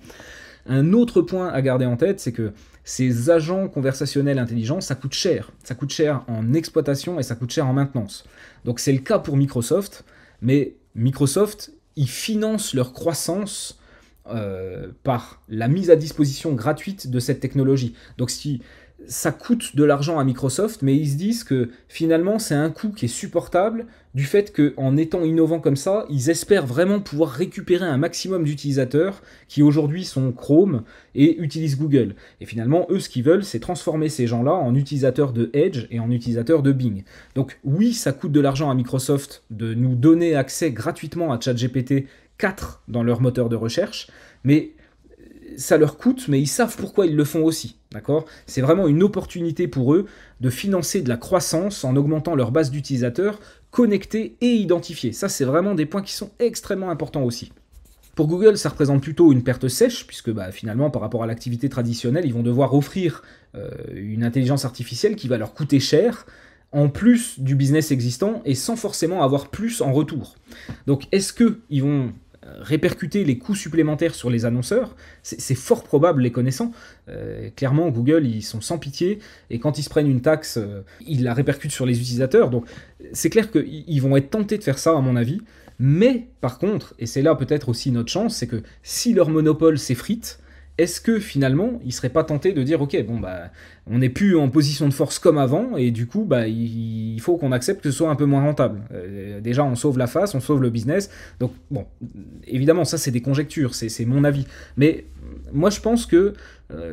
Un autre point à garder en tête, c'est que ces agents conversationnels intelligents, ça coûte cher. Ça coûte cher en exploitation et ça coûte cher en maintenance. Donc c'est le cas pour Microsoft, mais Microsoft, ils financent leur croissance par la mise à disposition gratuite de cette technologie. Donc si ça coûte de l'argent à Microsoft, mais ils se disent que finalement c'est un coût qui est supportable du fait qu'en étant innovants comme ça, ils espèrent vraiment pouvoir récupérer un maximum d'utilisateurs qui aujourd'hui sont Chrome et utilisent Google. Et finalement, eux, ce qu'ils veulent, c'est transformer ces gens-là en utilisateurs de Edge et en utilisateurs de Bing. Donc oui, ça coûte de l'argent à Microsoft de nous donner accès gratuitement à ChatGPT 4 dans leur moteur de recherche, mais ça leur coûte, mais ils savent pourquoi ils le font aussi, d'accord? C'est vraiment une opportunité pour eux de financer de la croissance en augmentant leur base d'utilisateurs connectés et identifiés. Ça, c'est vraiment des points qui sont extrêmement importants aussi. Pour Google, ça représente plutôt une perte sèche, puisque finalement, par rapport à l'activité traditionnelle, ils vont devoir offrir une intelligence artificielle qui va leur coûter cher, en plus du business existant, et sans forcément avoir plus en retour. Donc, est-ce qu'ils vont répercuter les coûts supplémentaires sur les annonceurs? C'est fort probable, les connaissant. Clairement, Google, ils sont sans pitié, et quand ils se prennent une taxe, ils la répercutent sur les utilisateurs. Donc c'est clair qu'ils vont être tentés de faire ça, à mon avis. Mais par contre, et c'est là peut-être aussi notre chance, c'est que si leur monopole s'effrite, est-ce que finalement, ils ne seraient pas tentés de dire « Ok, on n'est plus en position de force comme avant, et du coup, il faut qu'on accepte que ce soit un peu moins rentable. Déjà, on sauve la face, on sauve le business. » Donc, bon, évidemment, ça, c'est des conjectures, c'est mon avis. Mais moi, je pense que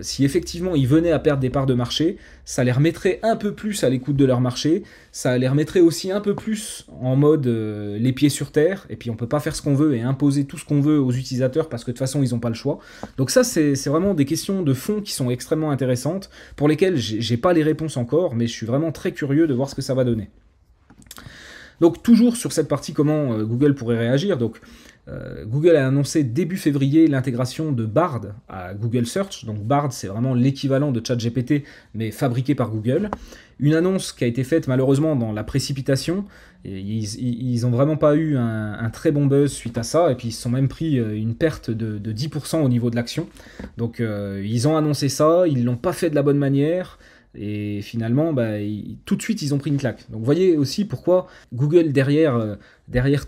si effectivement, ils venaient à perdre des parts de marché, ça les remettrait un peu plus à l'écoute de leur marché, ça les remettrait aussi un peu plus en mode les pieds sur terre, et puis on ne peut pas faire ce qu'on veut et imposer tout ce qu'on veut aux utilisateurs parce que de toute façon, ils n'ont pas le choix. Donc ça, c'est vraiment des questions de fond qui sont extrêmement intéressantes, pour lesquelles j'ai pas les réponses encore, mais je suis vraiment très curieux de voir ce que ça va donner. Donc toujours sur cette partie comment Google pourrait réagir, donc Google a annoncé début février l'intégration de Bard à Google Search. Donc Bard, c'est vraiment l'équivalent de ChatGPT, mais fabriqué par Google. Une annonce qui a été faite malheureusement dans la précipitation. Et ils n'ont vraiment pas eu un très bon buzz suite à ça. Et puis ils se sont même pris une perte de 10% au niveau de l'action. Donc ils ont annoncé ça, ils ne l'ont pas fait de la bonne manière. Et finalement, tout de suite, ils ont pris une claque. Donc vous voyez aussi pourquoi Google, derrière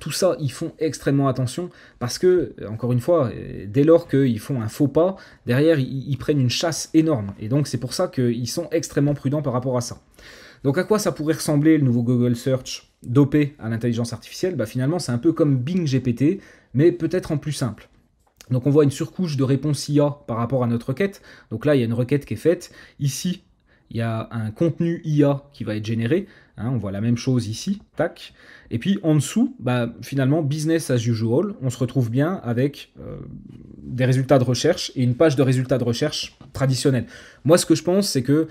tout ça, ils font extrêmement attention. Parce que, encore une fois, dès lors qu'ils font un faux pas, derrière, ils prennent une chasse énorme. Et donc c'est pour ça qu'ils sont extrêmement prudents par rapport à ça. Donc à quoi ça pourrait ressembler le nouveau Google Search dopé à l'intelligence artificielle? Finalement, c'est un peu comme Bing GPT, mais peut-être en plus simple. Donc on voit une surcouche de réponse IA par rapport à notre requête. Donc là, il y a une requête qui est faite. Ici, il y a un contenu IA qui va être généré. On voit la même chose ici. Tac. Et puis en dessous, finalement, business as usual. On se retrouve bien avec des résultats de recherche et une page de résultats de recherche traditionnelle. Moi, ce que je pense, c'est que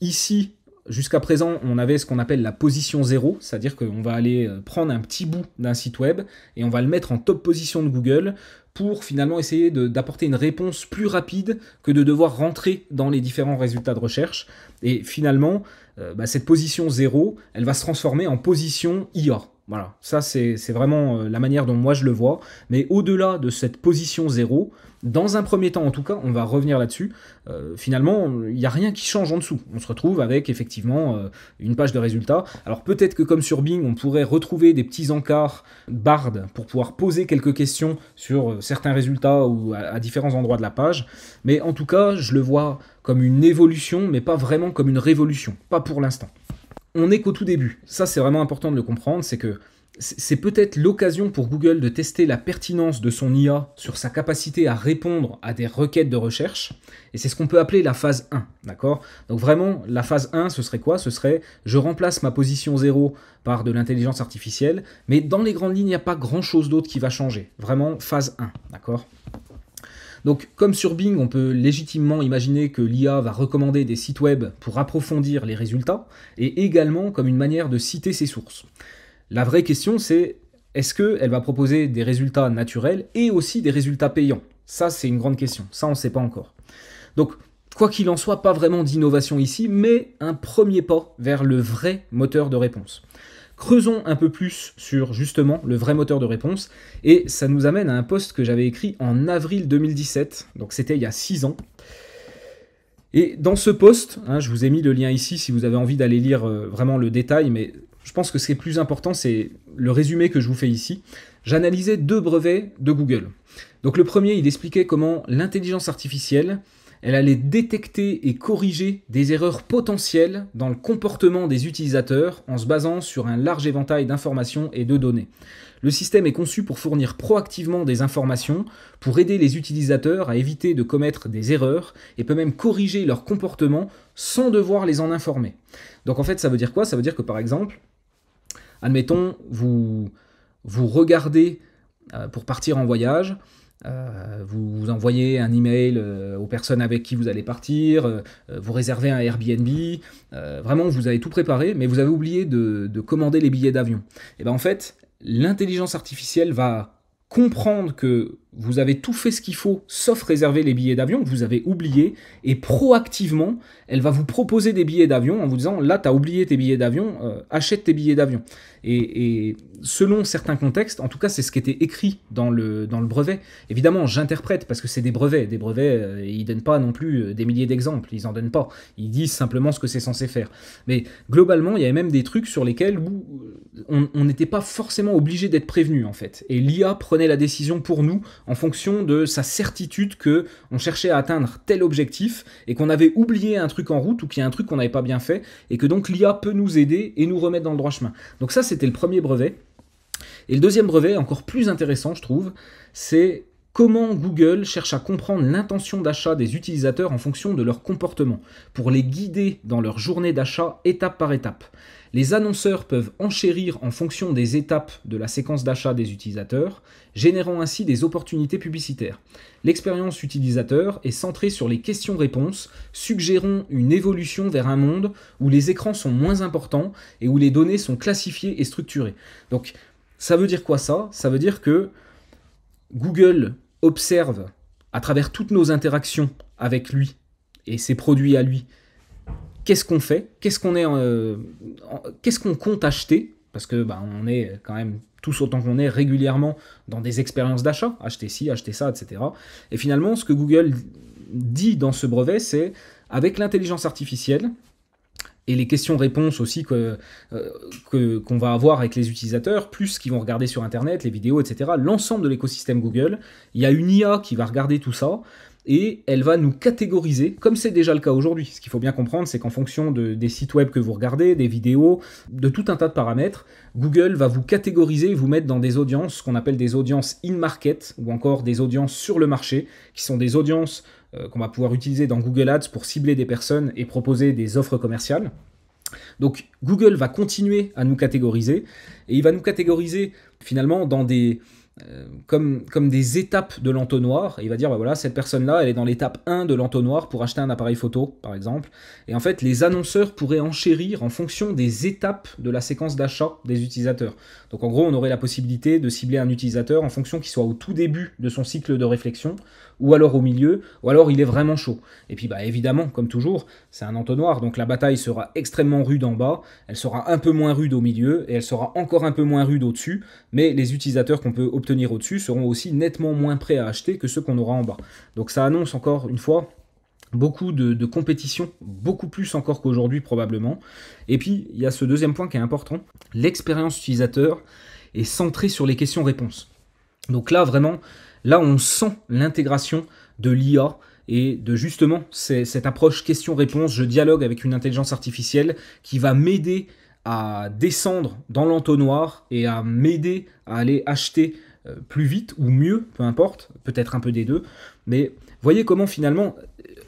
ici, jusqu'à présent, on avait ce qu'on appelle la position 0, c'est-à-dire qu'on va aller prendre un petit bout d'un site web et on va le mettre en top position de Google pour finalement essayer d'apporter une réponse plus rapide que de devoir rentrer dans les différents résultats de recherche. Et finalement, cette position 0, elle va se transformer en position IA. Voilà, ça c'est vraiment la manière dont moi je le vois. Mais au-delà de cette position 0, dans un premier temps en tout cas, on va revenir là-dessus, finalement il n'y a rien qui change en dessous. On se retrouve avec effectivement une page de résultats. Alors peut-être que comme sur Bing, on pourrait retrouver des petits encarts Bard pour pouvoir poser quelques questions sur certains résultats ou à différents endroits de la page. Mais en tout cas, je le vois comme une évolution, mais pas vraiment comme une révolution, pas pour l'instant. On n'est qu'au tout début. Ça, c'est vraiment important de le comprendre, c'est que c'est peut-être l'occasion pour Google de tester la pertinence de son IA sur sa capacité à répondre à des requêtes de recherche. Et c'est ce qu'on peut appeler la phase 1, d'accord? Donc vraiment, la phase 1, ce serait quoi? Ce serait, je remplace ma position 0 par de l'intelligence artificielle, mais dans les grandes lignes, il n'y a pas grand-chose d'autre qui va changer. Vraiment, phase 1, d'accord? Donc, comme sur Bing, on peut légitimement imaginer que l'IA va recommander des sites web pour approfondir les résultats, et également comme une manière de citer ses sources. La vraie question, c'est est-ce qu'elle va proposer des résultats naturels et aussi des résultats payants? Ça, c'est une grande question. Ça, on ne sait pas encore. Donc, quoi qu'il en soit, pas vraiment d'innovation ici, mais un premier pas vers le vrai moteur de réponse. Creusons un peu plus sur justement le vrai moteur de réponse, et ça nous amène à un post que j'avais écrit en avril 2017, donc c'était il y a 6 ans. Et dans ce post, je vous ai mis le lien ici si vous avez envie d'aller lire vraiment le détail, mais je pense que ce qui est plus important, c'est le résumé que je vous fais ici. J'analysais 2 brevets de Google. Donc le premier, il expliquait comment l'intelligence artificielle, elle allait détecter et corriger des erreurs potentielles dans le comportement des utilisateurs en se basant sur un large éventail d'informations et de données. Le système est conçu pour fournir proactivement des informations, pour aider les utilisateurs à éviter de commettre des erreurs et peut même corriger leur comportement sans devoir les en informer. Donc en fait, ça veut dire quoi? Ça veut dire que par exemple, admettons, vous regardez pour partir en voyage, vous envoyez un email aux personnes avec qui vous allez partir, vous réservez un Airbnb, vraiment vous avez tout préparé, mais vous avez oublié de commander les billets d'avion. Et bien en fait, l'intelligence artificielle va comprendre que vous avez tout fait ce qu'il faut, sauf réserver les billets d'avion que vous avez oubliés, et proactivement, elle va vous proposer des billets d'avion en vous disant, là, tu as oublié tes billets d'avion, achète tes billets d'avion. Et selon certains contextes, en tout cas, c'est ce qui était écrit dans le brevet. Évidemment, j'interprète, parce que c'est des brevets. Des brevets, ils ne donnent pas non plus des milliers d'exemples, ils n'en donnent pas. Ils disent simplement ce que c'est censé faire. Mais globalement, il y avait même des trucs sur lesquels on n'était pas forcément obligé d'être prévenu, en fait. Et l'IA prenait la décision pour nous, en fonction de sa certitude qu'on cherchait à atteindre tel objectif et qu'on avait oublié un truc en route ou qu'il y a un truc qu'on n'avait pas bien fait et que donc l'IA peut nous aider et nous remettre dans le droit chemin. Donc ça, c'était le premier brevet. Et le deuxième brevet, encore plus intéressant, je trouve, c'est comment Google cherche à comprendre l'intention d'achat des utilisateurs en fonction de leur comportement, pour les guider dans leur journée d'achat étape par étape. Les annonceurs peuvent enchérir en fonction des étapes de la séquence d'achat des utilisateurs, générant ainsi des opportunités publicitaires. L'expérience utilisateur est centrée sur les questions-réponses, suggérant une évolution vers un monde où les écrans sont moins importants et où les données sont classifiées et structurées. Donc, ça veut dire quoi ça? Ça veut dire que Google observe à travers toutes nos interactions avec lui et ses produits à lui, qu'est-ce qu'on fait, qu'est-ce qu'on compte acheter, parce que on est quand même tous autant qu'on est régulièrement dans des expériences d'achat, acheter ci, acheter ça, etc. Et finalement, ce que Google dit dans ce brevet, c'est avec l'intelligence artificielle et les questions-réponses aussi qu'on va avoir avec les utilisateurs, plus ce qu'ils vont regarder sur Internet, les vidéos, etc., l'ensemble de l'écosystème Google, il y a une IA qui va regarder tout ça, et elle va nous catégoriser, comme c'est déjà le cas aujourd'hui. Ce qu'il faut bien comprendre, c'est qu'en fonction des sites web que vous regardez, des vidéos, de tout un tas de paramètres, Google va vous catégoriser et vous mettre dans des audiences, ce qu'on appelle des audiences in-market, ou encore des audiences sur le marché, qui sont des audiences qu'on va pouvoir utiliser dans Google Ads pour cibler des personnes et proposer des offres commerciales. Donc Google va continuer à nous catégoriser, et il va nous catégoriser finalement dans des... comme des étapes de l'entonnoir. Il va dire, voilà, cette personne-là, elle est dans l'étape 1 de l'entonnoir pour acheter un appareil photo, par exemple. Et en fait, les annonceurs pourraient enchérir en fonction des étapes de la séquence d'achat des utilisateurs. Donc en gros, on aurait la possibilité de cibler un utilisateur en fonction qu'il soit au tout début de son cycle de réflexion, ou alors au milieu, ou alors il est vraiment chaud. Et puis évidemment, comme toujours, c'est un entonnoir, donc la bataille sera extrêmement rude en bas, elle sera un peu moins rude au milieu, et elle sera encore un peu moins rude au-dessus, mais les utilisateurs qu'on peut obtenir au-dessus seront aussi nettement moins prêts à acheter que ceux qu'on aura en bas. Donc ça annonce encore une fois beaucoup de compétition, beaucoup plus encore qu'aujourd'hui probablement. Et puis il y a ce deuxième point qui est important, l'expérience utilisateur est centrée sur les questions-réponses. Donc là vraiment, là on sent l'intégration de l'IA et de justement cette approche question-réponse, je dialogue avec une intelligence artificielle qui va m'aider à descendre dans l'entonnoir et à m'aider à aller acheter plus vite ou mieux, peu importe, peut-être un peu des deux, mais voyez comment finalement,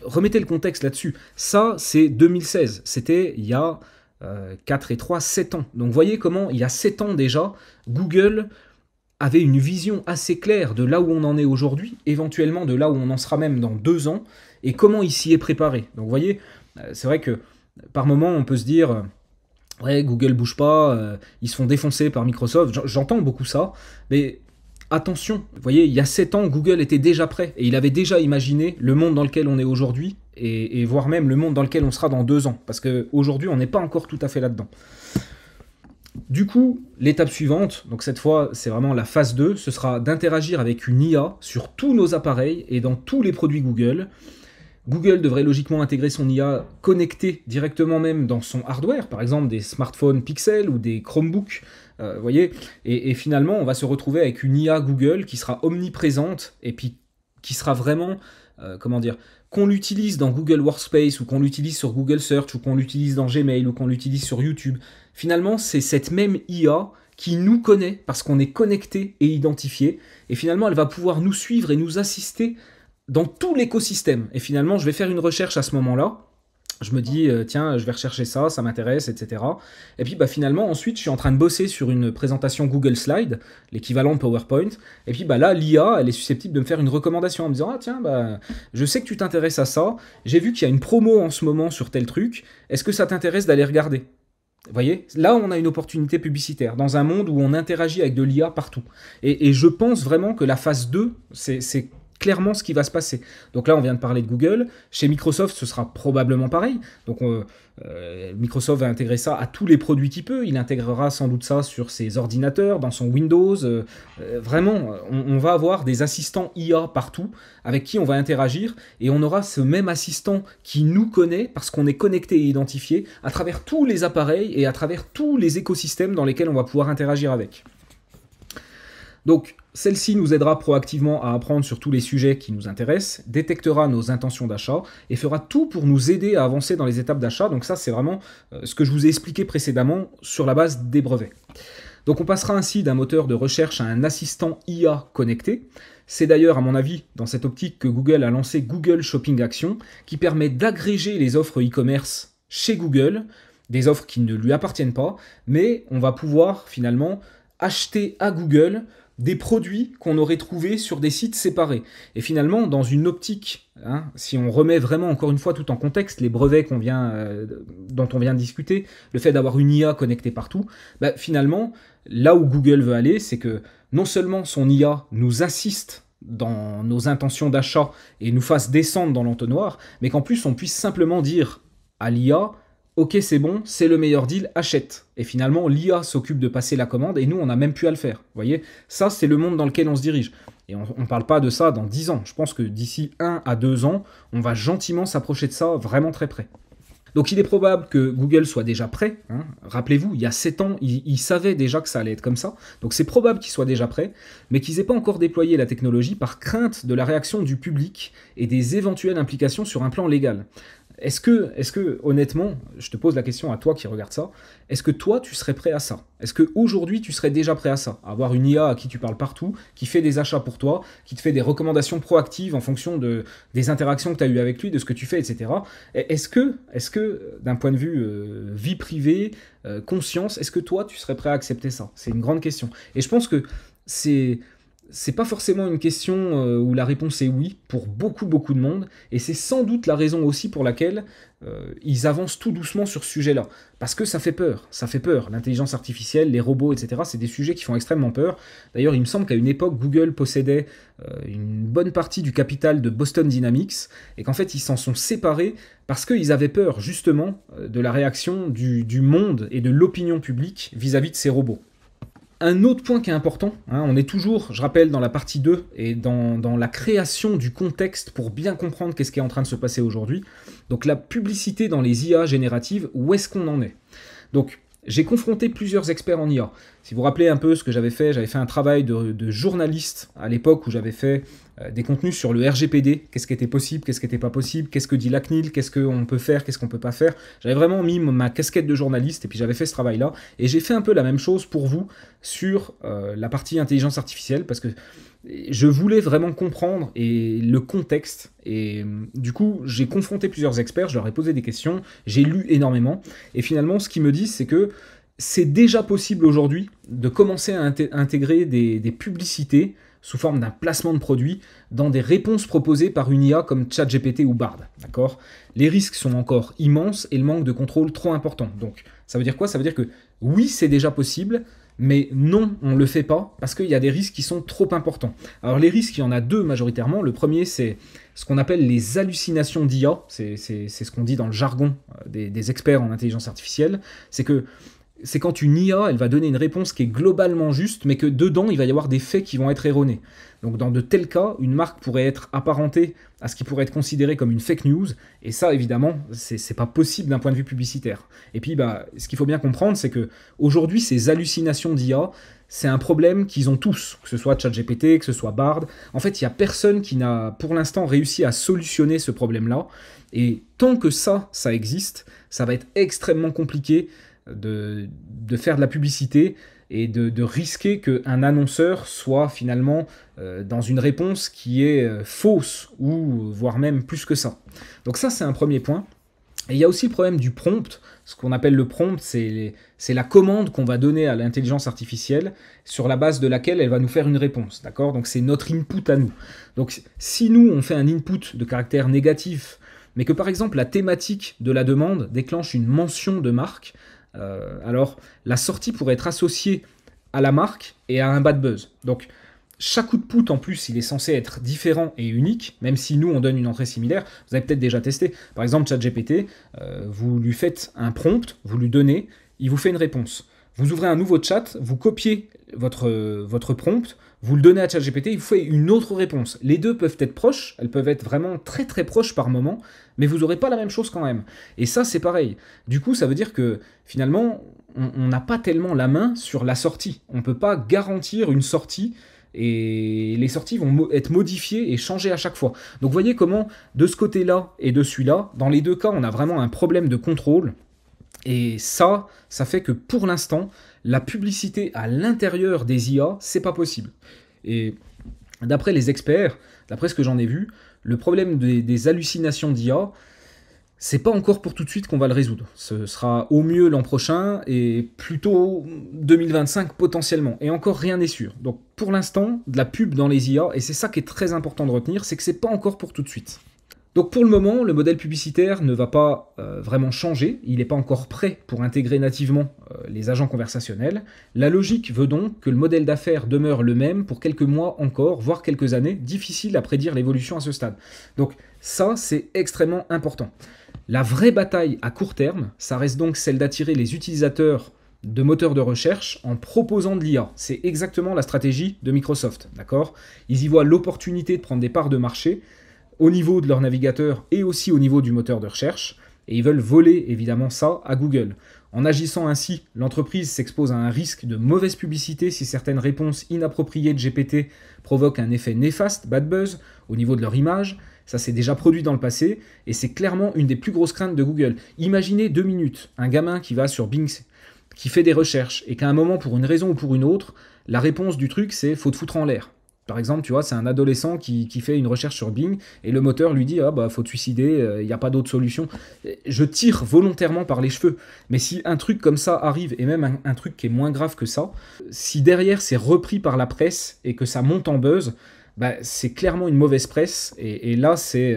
remettez le contexte là-dessus, ça c'est 2016, c'était il y a 4 et 3, 7 ans, donc voyez comment il y a 7 ans déjà, Google avait une vision assez claire de là où on en est aujourd'hui, éventuellement de là où on en sera même dans 2 ans, et comment il s'y est préparé. Donc vous voyez, c'est vrai que par moment on peut se dire... ouais, Google bouge pas, ils se font défoncer par Microsoft, j'entends beaucoup ça, mais attention, vous voyez, il y a 7 ans, Google était déjà prêt, et il avait déjà imaginé le monde dans lequel on est aujourd'hui, et voire même le monde dans lequel on sera dans 2 ans, parce qu'aujourd'hui, on n'est pas encore tout à fait là-dedans. Du coup, l'étape suivante, donc cette fois, c'est vraiment la phase 2, ce sera d'interagir avec une IA sur tous nos appareils et dans tous les produits Google. Google devrait logiquement intégrer son IA connectée directement même dans son hardware, par exemple des smartphones Pixel ou des Chromebooks, voyez, et finalement on va se retrouver avec une IA Google qui sera omniprésente et puis qui sera vraiment, comment dire, qu'on l'utilise dans Google Workspace ou qu'on l'utilise sur Google Search ou qu'on l'utilise dans Gmail ou qu'on l'utilise sur YouTube. Finalement, c'est cette même IA qui nous connaît parce qu'on est connecté et identifié, et finalement elle va pouvoir nous suivre et nous assister dans tout l'écosystème. Et finalement, je vais faire une recherche à ce moment-là. Je me dis, tiens, je vais rechercher ça, ça m'intéresse, etc. Et puis finalement, ensuite, je suis en train de bosser sur une présentation Google Slide, l'équivalent de PowerPoint. Et puis là, l'IA, elle est susceptible de me faire une recommandation en me disant, ah tiens, je sais que tu t'intéresses à ça, j'ai vu qu'il y a une promo en ce moment sur tel truc, est-ce que ça t'intéresse d'aller regarder ? Vous voyez, là on a une opportunité publicitaire, dans un monde où on interagit avec de l'IA partout. Et je pense vraiment que la phase 2, c'est clairement ce qui va se passer. Donc là, on vient de parler de Google. Chez Microsoft, ce sera probablement pareil. Donc Microsoft va intégrer ça à tous les produits qu'il peut. Il intégrera sans doute ça sur ses ordinateurs, dans son Windows. Vraiment, on va avoir des assistants IA partout avec qui on va interagir. Et on aura ce même assistant qui nous connaît parce qu'on est connecté et identifié à travers tous les appareils et à travers tous les écosystèmes dans lesquels on va pouvoir interagir avec. Donc, celle-ci nous aidera proactivement à apprendre sur tous les sujets qui nous intéressent, détectera nos intentions d'achat et fera tout pour nous aider à avancer dans les étapes d'achat. Donc ça, c'est vraiment ce que je vous ai expliqué précédemment sur la base des brevets. Donc on passera ainsi d'un moteur de recherche à un assistant IA connecté. C'est d'ailleurs, à mon avis, dans cette optique que Google a lancé Google Shopping Action, qui permet d'agréger les offres e-commerce chez Google des offres qui ne lui appartiennent pas, mais on va pouvoir finalement acheter à Google des produits qu'on aurait trouvés sur des sites séparés. Et finalement, dans une optique, si on remet vraiment encore une fois tout en contexte, les brevets dont on vient de discuter, le fait d'avoir une IA connectée partout, finalement, là où Google veut aller, c'est que non seulement son IA nous assiste dans nos intentions d'achat et nous fasse descendre dans l'entonnoir, mais qu'en plus on puisse simplement dire à l'IA « Ok, c'est bon, c'est le meilleur deal, achète ». Et finalement, l'IA s'occupe de passer la commande et nous, on n'a même plus à le faire. Vous voyez, ça, c'est le monde dans lequel on se dirige. Et on ne parle pas de ça dans 10 ans. Je pense que d'ici 1 à 2 ans, on va gentiment s'approcher de ça vraiment très près. Donc il est probable que Google soit déjà prêt. Rappelez-vous, il y a 7 ans, ils savaient déjà que ça allait être comme ça. Donc c'est probable qu'ils soient déjà prêts, mais qu'ils n'aient pas encore déployé la technologie par crainte de la réaction du public et des éventuelles implications sur un plan légal. Est-ce que, honnêtement, je te pose la question à toi qui regarde ça, est-ce que toi, tu serais prêt à ça? Est-ce qu'aujourd'hui, tu serais déjà prêt à ça? À avoir une IA à qui tu parles partout, qui fait des achats pour toi, qui te fait des recommandations proactives en fonction des interactions que tu as eues avec lui, de ce que tu fais, etc. Est-ce que d'un point de vue vie privée, conscience, est-ce que toi, tu serais prêt à accepter ça? C'est une grande question. Et je pense que c'est pas forcément une question où la réponse est oui pour beaucoup de monde, et c'est sans doute la raison aussi pour laquelle ils avancent tout doucement sur ce sujet-là. Parce que ça fait peur, l'intelligence artificielle, les robots, etc. C'est des sujets qui font extrêmement peur. D'ailleurs, il me semble qu'à une époque, Google possédait une bonne partie du capital de Boston Dynamics, et qu'en fait, ils s'en sont séparés parce qu'ils avaient peur, justement, de la réaction du monde et de l'opinion publique vis-à-vis de ces robots. Un autre point qui est important, on est toujours, je rappelle, dans la partie 2 et dans la création du contexte pour bien comprendre qu'est-ce qui est en train de se passer aujourd'hui. Donc la publicité dans les IA génératives, où est-ce qu'on en est? Donc j'ai confronté plusieurs experts en IA. Si vous vous rappelez un peu ce que j'avais fait un travail de journaliste à l'époque où j'avais fait des contenus sur le RGPD, qu'est-ce qui était possible, qu'est-ce qui n'était pas possible, qu'est-ce que dit la CNIL, qu'est-ce qu'on peut faire, qu'est-ce qu'on ne peut pas faire. J'avais vraiment mis ma casquette de journaliste et puis j'avais fait ce travail-là. Et j'ai fait un peu la même chose pour vous sur la partie intelligence artificielle parce que je voulais vraiment comprendre le contexte. Et du coup, j'ai confronté plusieurs experts, je leur ai posé des questions, j'ai lu énormément. Et finalement, ce qu'ils me disent, c'est que c'est déjà possible aujourd'hui de commencer à intégrer des publicités sous forme d'un placement de produit dans des réponses proposées par une IA comme ChatGPT ou Bard. D'accord ? Les risques sont encore immenses et le manque de contrôle trop important. Donc, ça veut dire quoi? Ça veut dire que oui, c'est déjà possible, mais non, on ne le fait pas parce qu'il y a des risques qui sont trop importants. Alors les risques, il y en a deux majoritairement. Le premier, c'est ce qu'on appelle les hallucinations d'IA. C'est ce qu'on dit dans le jargon des experts en intelligence artificielle. C'est quand une IA, elle va donner une réponse qui est globalement juste, mais que dedans, il va y avoir des faits qui vont être erronés. Donc dans de tels cas, une marque pourrait être apparentée à ce qui pourrait être considéré comme une fake news, et ça, évidemment, c'est pas possible d'un point de vue publicitaire. Et puis, ce qu'il faut bien comprendre, c'est que aujourd'hui, ces hallucinations d'IA, c'est un problème qu'ils ont tous, que ce soit ChatGPT, que ce soit Bard. En fait, il n'y a personne qui n'a, pour l'instant, réussi à solutionner ce problème-là, et tant que ça existe, ça va être extrêmement compliqué de faire de la publicité et de risquer qu'un annonceur soit finalement dans une réponse qui est fausse ou voire même plus que ça. Donc ça, c'est un premier point. Et il y a aussi le problème du prompt. Ce qu'on appelle le prompt, c'est la commande qu'on va donner à l'intelligence artificielle sur la base de laquelle elle va nous faire une réponse. D'accord ? Donc c'est notre input à nous. Donc si nous, on fait un input de caractère négatif, mais que par exemple la thématique de la demande déclenche une mention de marque, alors la sortie pourrait être associée à la marque et à un bad buzz. Donc chaque output en plus, il est censé être différent et unique, même si nous on donne une entrée similaire. Vous avez peut-être déjà testé. Par exemple, ChatGPT, vous lui faites un prompt, vous lui donnez, il vous fait une réponse. Vous ouvrez un nouveau chat, vous copiez votre prompt, vous le donnez à ChatGPT, il vous fait une autre réponse. Les deux peuvent être proches, elles peuvent être vraiment très très proches par moment, mais vous n'aurez pas la même chose quand même. Et ça, c'est pareil. Du coup, ça veut dire que finalement, on n'a pas tellement la main sur la sortie. On ne peut pas garantir une sortie, et les sorties vont être modifiées et changées à chaque fois. Donc vous voyez comment, de ce côté-là et de celui-là, dans les deux cas, on a vraiment un problème de contrôle. Et ça fait que pour l'instant, la publicité à l'intérieur des IA, c'est pas possible. Et d'après les experts, d'après ce que j'en ai vu, le problème des hallucinations d'IA, C'est pas encore pour tout de suite qu'on va le résoudre. Ce sera au mieux l'an prochain et plutôt 2025 potentiellement. Et encore rien n'est sûr. Donc pour l'instant, de la pub dans les IA, et c'est ça qui est très important de retenir, c'est que c'est pas encore pour tout de suite. Donc pour le moment, le modèle publicitaire ne va pas vraiment changer, il n'est pas encore prêt pour intégrer nativement les agents conversationnels. La logique veut donc que le modèle d'affaires demeure le même pour quelques mois encore, voire quelques années, difficile à prédire l'évolution à ce stade. Donc ça, c'est extrêmement important. La vraie bataille à court terme, ça reste donc celle d'attirer les utilisateurs de moteurs de recherche en proposant de l'IA. C'est exactement la stratégie de Microsoft, d'accord ? Ils y voient l'opportunité de prendre des parts de marché au niveau de leur navigateur et aussi au niveau du moteur de recherche, et ils veulent voler évidemment ça à Google. En agissant ainsi, l'entreprise s'expose à un risque de mauvaise publicité si certaines réponses inappropriées de GPT provoquent un effet néfaste, bad buzz, au niveau de leur image. Ça s'est déjà produit dans le passé, et c'est clairement une des plus grosses craintes de Google. Imaginez 2 minutes, un gamin qui va sur Bing, qui fait des recherches, et qu'à un moment, pour une raison ou pour une autre, la réponse du truc, c'est « faut te foutre en l'air ». Par exemple, tu vois, c'est un adolescent qui fait une recherche sur Bing et le moteur lui dit « Ah bah faut te suicider, il n'y a pas d'autre solution ». Je tire volontairement par les cheveux. Mais si un truc comme ça arrive, et même un truc qui est moins grave que ça, si derrière c'est repris par la presse et que ça monte en buzz, bah, c'est clairement une mauvaise presse et là c'est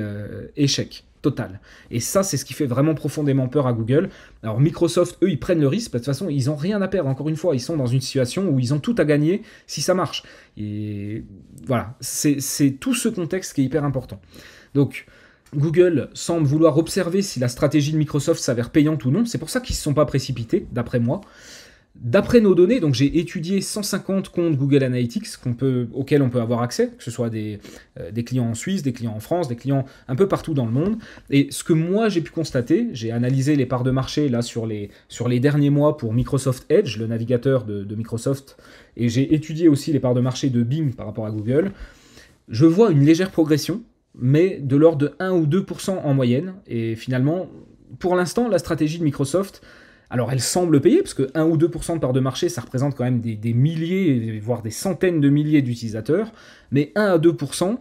échec total. Et ça, c'est ce qui fait vraiment profondément peur à Google. Alors Microsoft, eux, ils prennent le risque, parce que de toute façon, ils n'ont rien à perdre. Encore une fois, ils sont dans une situation où ils ont tout à gagner si ça marche. Et voilà, c'est tout ce contexte qui est hyper important. Donc, Google semble vouloir observer si la stratégie de Microsoft s'avère payante ou non. C'est pour ça qu'ils ne se sont pas précipités, d'après moi. D'après nos données, donc j'ai étudié 150 comptes Google Analytics auxquels on peut avoir accès, que ce soit des clients en Suisse, des clients en France, des clients un peu partout dans le monde. Et ce que moi j'ai pu constater, j'ai analysé les parts de marché là sur les derniers mois pour Microsoft Edge, le navigateur de Microsoft, et j'ai étudié aussi les parts de marché de Bing par rapport à Google. Je vois une légère progression, mais de l'ordre de 1 ou 2% en moyenne. Et finalement, pour l'instant, la stratégie de Microsoft... Alors elle semble payer, parce que 1 ou 2% de part de marché, ça représente quand même des milliers, voire des centaines de milliers d'utilisateurs, mais 1 à 2%,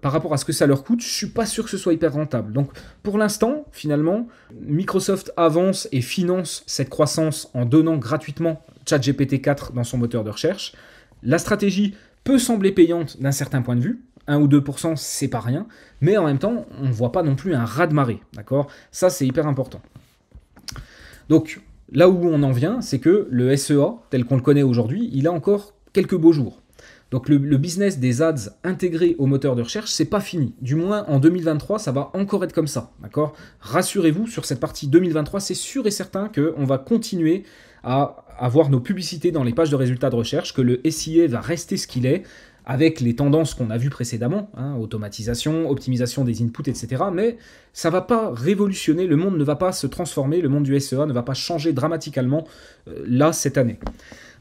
par rapport à ce que ça leur coûte, je ne suis pas sûr que ce soit hyper rentable. Donc pour l'instant, finalement, Microsoft avance et finance cette croissance en donnant gratuitement ChatGPT 4 dans son moteur de recherche. La stratégie peut sembler payante d'un certain point de vue, 1 ou 2%, c'est pas rien, mais en même temps, on ne voit pas non plus un raz-de-marée, d'accord ? Ça, c'est hyper important. Donc là où on en vient, c'est que le SEA, tel qu'on le connaît aujourd'hui, il a encore quelques beaux jours. Donc le business des ads intégrés au moteur de recherche, c'est pas fini. Du moins en 2023, ça va encore être comme ça, d'accord ? Rassurez-vous, sur cette partie 2023, c'est sûr et certain qu'on va continuer à avoir nos publicités dans les pages de résultats de recherche, que le SIA va rester ce qu'il est, avec les tendances qu'on a vues précédemment, hein, automatisation, optimisation des inputs, etc. Mais ça ne va pas révolutionner, le monde ne va pas se transformer, le monde du SEA ne va pas changer dramatiquement là, cette année.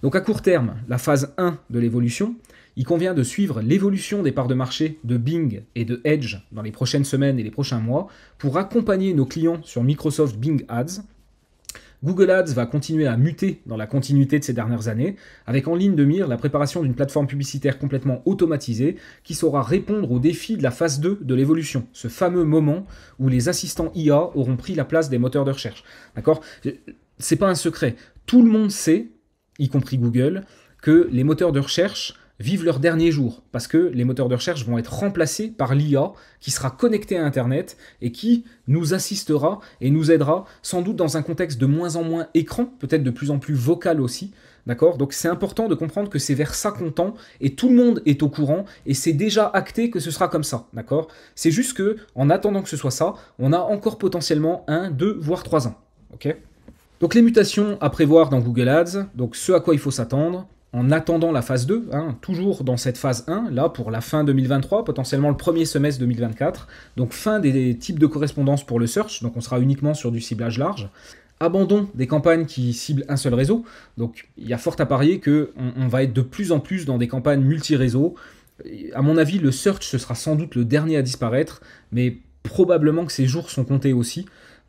Donc à court terme, la phase 1 de l'évolution, il convient de suivre l'évolution des parts de marché de Bing et de Edge dans les prochaines semaines et les prochains mois pour accompagner nos clients sur Microsoft Bing Ads. Google Ads va continuer à muter dans la continuité de ces dernières années, avec en ligne de mire la préparation d'une plateforme publicitaire complètement automatisée qui saura répondre aux défis de la phase 2 de l'évolution, ce fameux moment où les assistants IA auront pris la place des moteurs de recherche. D'accord ? C'est pas un secret. Tout le monde sait, y compris Google, que les moteurs de recherche vivent leur dernier jour, parce que les moteurs de recherche vont être remplacés par l'IA qui sera connectée à Internet et qui nous assistera et nous aidera sans doute dans un contexte de moins en moins écran, peut-être de plus en plus vocal aussi, d'accord ? Donc c'est important de comprendre que c'est vers ça qu'on tend et tout le monde est au courant et c'est déjà acté que ce sera comme ça, d'accord ? C'est juste que en attendant que ce soit ça, on a encore potentiellement 1, 2, voire 3 ans, ok ? Donc les mutations à prévoir dans Google Ads, donc ce à quoi il faut s'attendre, en attendant la phase 2, hein, toujours dans cette phase 1, là pour la fin 2023, potentiellement le premier semestre 2024, donc fin des types de correspondance pour le search, donc on sera uniquement sur du ciblage large, abandon des campagnes qui ciblent un seul réseau, donc il y a fort à parier qu'on va être de plus en plus dans des campagnes multi-réseaux. À mon avis, le search, ce sera sans doute le dernier à disparaître, mais probablement que ces jours sont comptés aussi.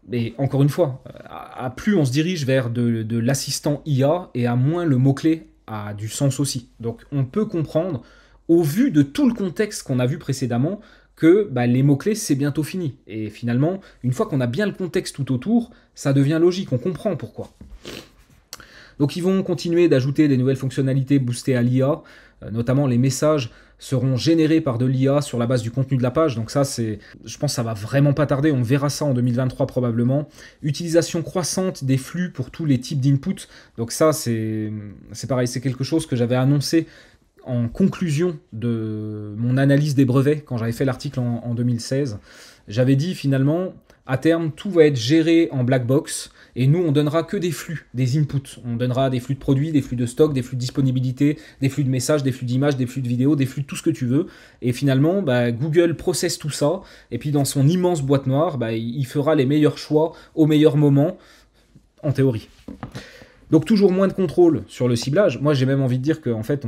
Mais encore une fois, à plus on se dirige vers de l'assistant IA et à moins le mot-clé a du sens aussi. Donc on peut comprendre, au vu de tout le contexte qu'on a vu précédemment, que les mots-clés, c'est bientôt fini. Et finalement, une fois qu'on a bien le contexte tout autour, ça devient logique, on comprend pourquoi. Donc ils vont continuer d'ajouter des nouvelles fonctionnalités boostées à l'IA, notamment les messages seront générés par de l'IA sur la base du contenu de la page. Donc ça, je pense que ça va vraiment pas tarder, on verra ça en 2023 probablement. Utilisation croissante des flux pour tous les types d'input. Donc ça, c'est pareil, c'est quelque chose que j'avais annoncé en conclusion de mon analyse des brevets, quand j'avais fait l'article en 2016. J'avais dit finalement, à terme, tout va être géré en black box, et nous, on donnera que des flux, des inputs. On donnera des flux de produits, des flux de stock, des flux de disponibilité, des flux de messages, des flux d'images, des flux de vidéos, des flux de tout ce que tu veux. Et finalement, Google processe tout ça, et puis dans son immense boîte noire, il fera les meilleurs choix au meilleur moment, en théorie. Donc toujours moins de contrôle sur le ciblage. Moi, j'ai même envie de dire que en fait,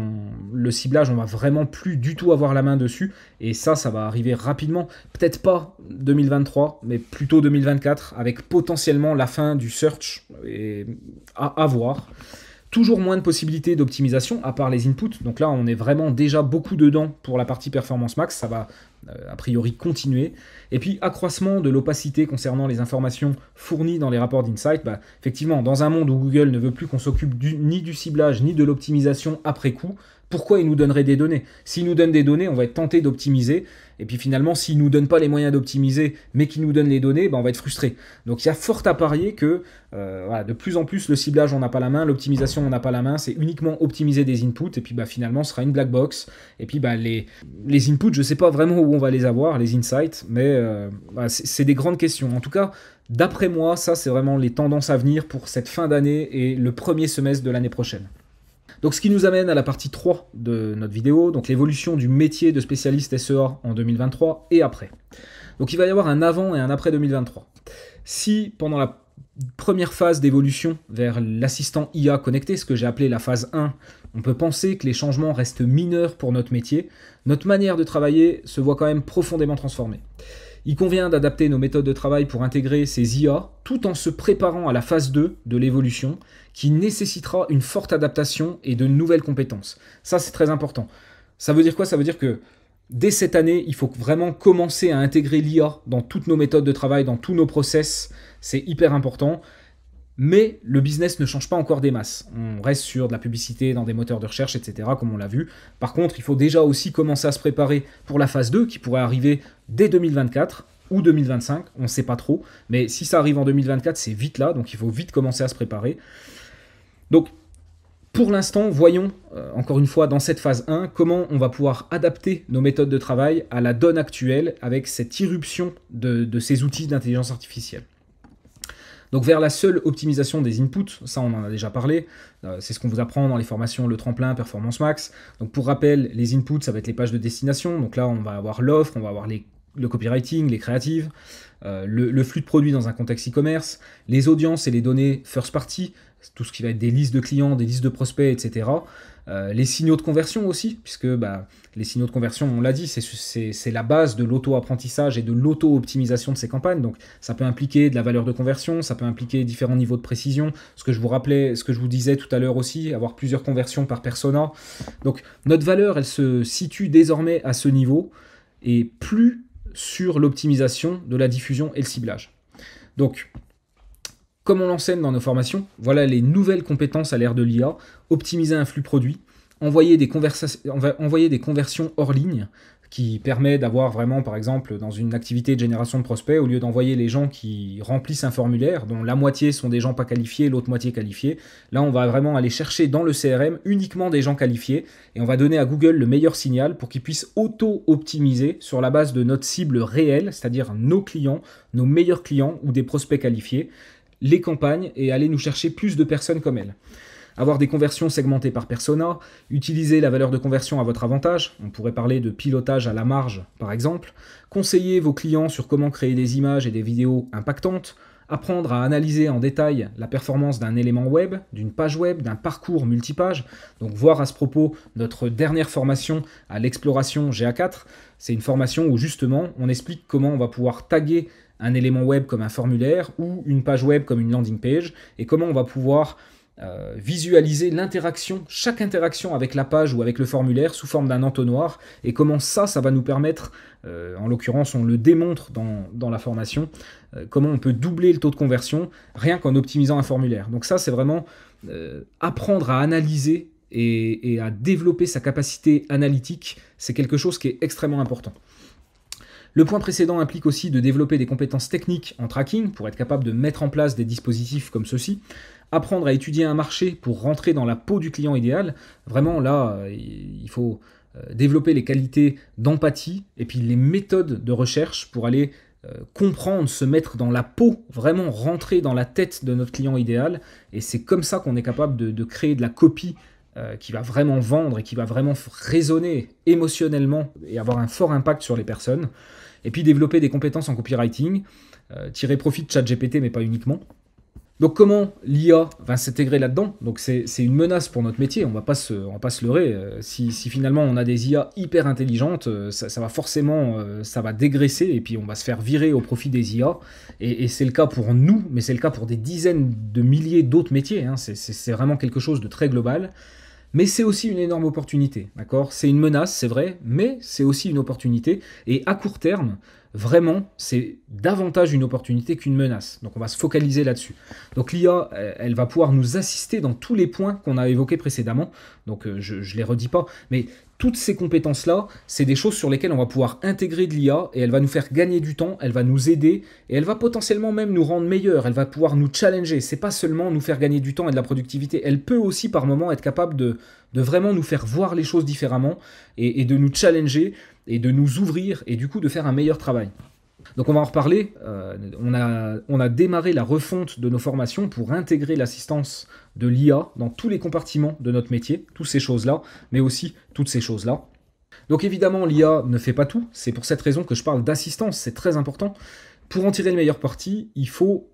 le ciblage, on va vraiment plus du tout avoir la main dessus. Et ça va arriver rapidement. Peut-être pas 2023, mais plutôt 2024, avec potentiellement la fin du search et à voir. Toujours moins de possibilités d'optimisation, à part les inputs. Donc là, on est vraiment déjà beaucoup dedans pour la partie Performance Max. Ça va a priori continuer. Et puis, accroissement de l'opacité concernant les informations fournies dans les rapports d'Insight. Effectivement, dans un monde où Google ne veut plus qu'on s'occupe ni du ciblage, ni de l'optimisation après coup, pourquoi il nous donnerait des données? S'il nous donne des données, on va être tenté d'optimiser. Et puis finalement, s'il ne nous donne pas les moyens d'optimiser, mais qu'il nous donne les données, on va être frustré. Donc il y a fort à parier que de plus en plus, le ciblage, on n'a pas la main, l'optimisation, on n'a pas la main, c'est uniquement optimiser des inputs, et puis finalement, ce sera une black box. Et puis les inputs, je ne sais pas vraiment où on va les avoir, les insights, mais c'est des grandes questions. En tout cas, d'après moi, ça, c'est vraiment les tendances à venir pour cette fin d'année et le premier semestre de l'année prochaine. Donc ce qui nous amène à la partie 3 de notre vidéo, donc l'évolution du métier de spécialiste SEA en 2023 et après. Donc il va y avoir un avant et un après 2023. Si pendant la première phase d'évolution vers l'assistant IA connecté, ce que j'ai appelé la phase 1, on peut penser que les changements restent mineurs pour notre métier, notre manière de travailler se voit quand même profondément transformée. Il convient d'adapter nos méthodes de travail pour intégrer ces IA tout en se préparant à la phase 2 de l'évolution qui nécessitera une forte adaptation et de nouvelles compétences. Ça, c'est très important. Ça veut dire quoi? Ça veut dire que dès cette année, il faut vraiment commencer à intégrer l'IA dans toutes nos méthodes de travail, dans tous nos process. C'est hyper important. Mais le business ne change pas encore des masses. On reste sur de la publicité dans des moteurs de recherche, etc., comme on l'a vu. Par contre, il faut déjà aussi commencer à se préparer pour la phase 2, qui pourrait arriver dès 2024 ou 2025, on ne sait pas trop. Mais si ça arrive en 2024, c'est vite là, donc il faut vite commencer à se préparer. Donc, pour l'instant, voyons, encore une fois, dans cette phase 1, comment on va pouvoir adapter nos méthodes de travail à la donne actuelle avec cette irruption de ces outils d'intelligence artificielle. Donc vers la seule optimisation des inputs, ça on en a déjà parlé, c'est ce qu'on vous apprend dans les formations Le Tremplin, Performance Max. Donc pour rappel, les inputs, ça va être les pages de destination, donc là on va avoir l'offre, on va avoir le copywriting, les créatives, le flux de produits dans un contexte e-commerce, les audiences et les données first party, tout ce qui va être des listes de clients, des listes de prospects, etc. Les signaux de conversion aussi, puisque les signaux de conversion, on l'a dit, c'est la base de l'auto-apprentissage et de l'auto-optimisation de ces campagnes. Donc ça peut impliquer de la valeur de conversion, ça peut impliquer différents niveaux de précision, ce que je vous disais tout à l'heure aussi, avoir plusieurs conversions par persona. Donc notre valeur, elle se situe désormais à ce niveau et plus sur l'optimisation de la diffusion et le ciblage. Donc, comme on l'enseigne dans nos formations, voilà les nouvelles compétences à l'ère de l'IA, optimiser un flux produit, envoyer des conversions hors ligne, qui permet d'avoir vraiment, par exemple, dans une activité de génération de prospects, au lieu d'envoyer les gens qui remplissent un formulaire, dont la moitié sont des gens pas qualifiés, l'autre moitié qualifiés, là on va vraiment aller chercher dans le CRM uniquement des gens qualifiés, et on va donner à Google le meilleur signal pour qu'il puisse auto-optimiser sur la base de notre cible réelle, c'est-à-dire nos clients, nos meilleurs clients ou des prospects qualifiés, les campagnes et aller nous chercher plus de personnes comme elles. Avoir des conversions segmentées par persona, utiliser la valeur de conversion à votre avantage, on pourrait parler de pilotage à la marge par exemple, conseiller vos clients sur comment créer des images et des vidéos impactantes, apprendre à analyser en détail la performance d'un élément web, d'une page web, d'un parcours multipage, donc voir à ce propos notre dernière formation à l'exploration GA4, c'est une formation où justement on explique comment on va pouvoir taguer un élément web comme un formulaire ou une page web comme une landing page et comment on va pouvoir visualiser l'interaction, chaque interaction avec la page ou avec le formulaire sous forme d'un entonnoir, et comment ça va nous permettre, en l'occurrence on le démontre dans la formation, comment on peut doubler le taux de conversion rien qu'en optimisant un formulaire. Donc ça c'est vraiment apprendre à analyser et à développer sa capacité analytique, c'est quelque chose qui est extrêmement important. Le point précédent implique aussi de développer des compétences techniques en tracking pour être capable de mettre en place des dispositifs comme ceci, apprendre à étudier un marché pour rentrer dans la peau du client idéal. Vraiment là, il faut développer les qualités d'empathie et puis les méthodes de recherche pour aller comprendre, se mettre dans la peau, vraiment rentrer dans la tête de notre client idéal. Et c'est comme ça qu'on est capable de créer de la copie qui va vraiment vendre et qui va vraiment résonner émotionnellement et avoir un fort impact sur les personnes. Et puis développer des compétences en copywriting, tirer profit de ChatGPT, mais pas uniquement. Donc comment l'IA va s'intégrer là-dedans? Donc c'est une menace pour notre métier, on va pas se leurrer. Si finalement on a des IA hyper intelligentes, ça va forcément ça va dégraisser et puis on va se faire virer au profit des IA. Et c'est le cas pour nous, mais c'est le cas pour des dizaines de milliers d'autres métiers. Hein. C'est vraiment quelque chose de très global. Mais c'est aussi une énorme opportunité, d'accord? C'est une menace, c'est vrai, mais c'est aussi une opportunité. Et à court terme, vraiment, c'est davantage une opportunité qu'une menace. Donc on va se focaliser là-dessus. Donc l'IA, elle va pouvoir nous assister dans tous les points qu'on a évoqués précédemment. Donc je ne les redis pas, mais toutes ces compétences-là, c'est des choses sur lesquelles on va pouvoir intégrer de l'IA et elle va nous faire gagner du temps, elle va nous aider et elle va potentiellement même nous rendre meilleurs, elle va pouvoir nous challenger. C'est pas seulement nous faire gagner du temps et de la productivité, elle peut aussi par moment être capable de vraiment nous faire voir les choses différemment et de nous challenger et de nous ouvrir et du coup de faire un meilleur travail. Donc on va en reparler, on a démarré la refonte de nos formations pour intégrer l'assistance de l'IA dans tous les compartiments de notre métier, toutes ces choses-là, mais aussi toutes ces choses-là. Donc évidemment l'IA ne fait pas tout, c'est pour cette raison que je parle d'assistance, c'est très important. Pour en tirer le meilleur parti, il faut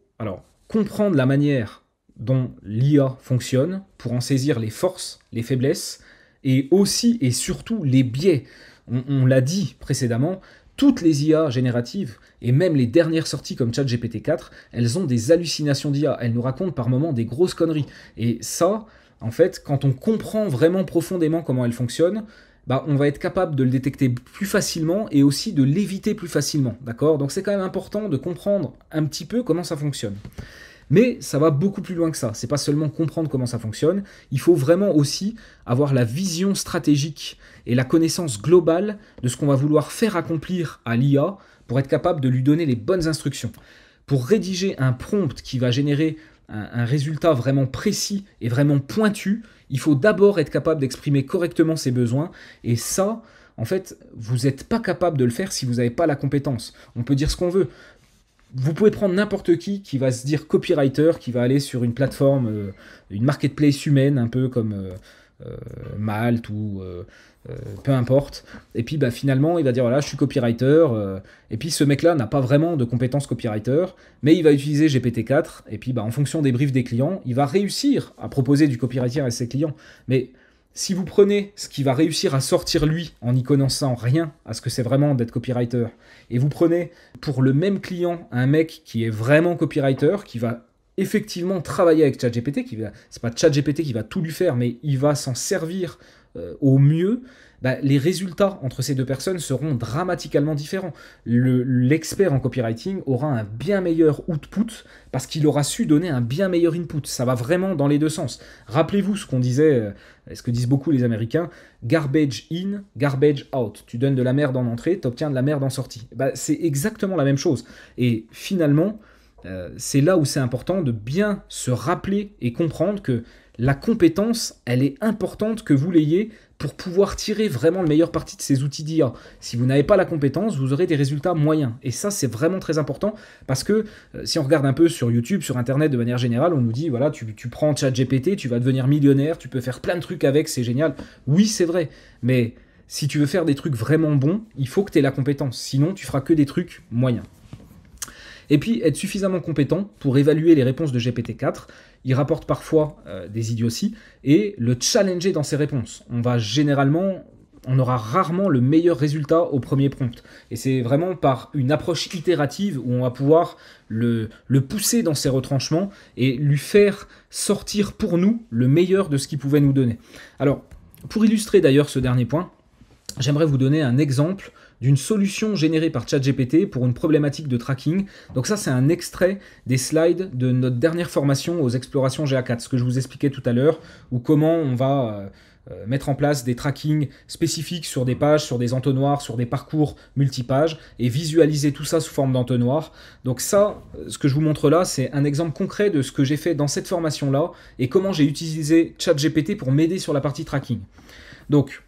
comprendre la manière dont l'IA fonctionne, pour en saisir les forces, les faiblesses, et aussi et surtout les biais. On l'a dit précédemment, toutes les IA génératives, et même les dernières sorties comme ChatGPT 4, elles ont des hallucinations d'IA. Elles nous racontent par moments des grosses conneries. Et ça, en fait, quand on comprend vraiment profondément comment elles fonctionnent, on va être capable de le détecter plus facilement et aussi de l'éviter plus facilement. D'accord? Donc c'est quand même important de comprendre un petit peu comment ça fonctionne. Mais ça va beaucoup plus loin que ça. C'est pas seulement comprendre comment ça fonctionne, il faut vraiment aussi avoir la vision stratégique et la connaissance globale de ce qu'on va vouloir faire accomplir à l'IA pour être capable de lui donner les bonnes instructions. Pour rédiger un prompt qui va générer un résultat vraiment précis et vraiment pointu, il faut d'abord être capable d'exprimer correctement ses besoins. Et ça, en fait, vous n'êtes pas capable de le faire si vous n'avez pas la compétence. On peut dire ce qu'on veut. Vous pouvez prendre n'importe qui va se dire copywriter, qui va aller sur une plateforme, une marketplace humaine, un peu comme Malte ou peu importe. Et puis finalement, il va dire voilà, je suis copywriter. Et puis ce mec-là n'a pas vraiment de compétences copywriter, mais il va utiliser GPT-4. Et puis en fonction des briefs des clients, il va réussir à proposer du copywriting à ses clients. Mais si vous prenez ce qui va réussir à sortir lui en n'y connaissant rien à ce que c'est vraiment d'être copywriter, et vous prenez pour le même client un mec qui est vraiment copywriter, qui va effectivement travailler avec ChatGPT, c'est pas ChatGPT qui va tout lui faire, mais il va s'en servir au mieux, les résultats entre ces deux personnes seront dramatiquement différents. L'expert en copywriting aura un bien meilleur output parce qu'il aura su donner un bien meilleur input. Ça va vraiment dans les deux sens. Rappelez-vous ce qu'on disait, ce que disent beaucoup les Américains, garbage in, garbage out. Tu donnes de la merde en entrée, tu obtiens de la merde en sortie. C'est exactement la même chose. Et finalement, c'est là où c'est important de bien se rappeler et comprendre que la compétence, elle est importante que vous l'ayez pour pouvoir tirer vraiment le meilleur parti de ces outils d'IA. Si vous n'avez pas la compétence, vous aurez des résultats moyens. Et ça, c'est vraiment très important parce que si on regarde un peu sur YouTube, sur Internet de manière générale, on nous dit, voilà, tu prends ChatGPT, tu vas devenir millionnaire, tu peux faire plein de trucs avec, c'est génial. Oui, c'est vrai, mais si tu veux faire des trucs vraiment bons, il faut que tu aies la compétence. Sinon, tu feras que des trucs moyens. Et puis, être suffisamment compétent pour évaluer les réponses de GPT-4. Il rapporte parfois des idioties et le challenger dans ses réponses. On va généralement on aura rarement le meilleur résultat au premier prompt. Et c'est vraiment par une approche itérative où on va pouvoir le pousser dans ses retranchements et lui faire sortir pour nous le meilleur de ce qu'il pouvait nous donner. Alors, pour illustrer d'ailleurs ce dernier point, j'aimerais vous donner un exemple d'une solution générée par ChatGPT pour une problématique de tracking. Donc ça, c'est un extrait des slides de notre dernière formation aux explorations GA4, ce que je vous expliquais tout à l'heure, ou comment on va mettre en place des trackings spécifiques sur des pages, sur des entonnoirs, sur des parcours multipages, et visualiser tout ça sous forme d'entonnoir. Donc ça, ce que je vous montre là, c'est un exemple concret de ce que j'ai fait dans cette formation-là, et comment j'ai utilisé ChatGPT pour m'aider sur la partie tracking. Donc,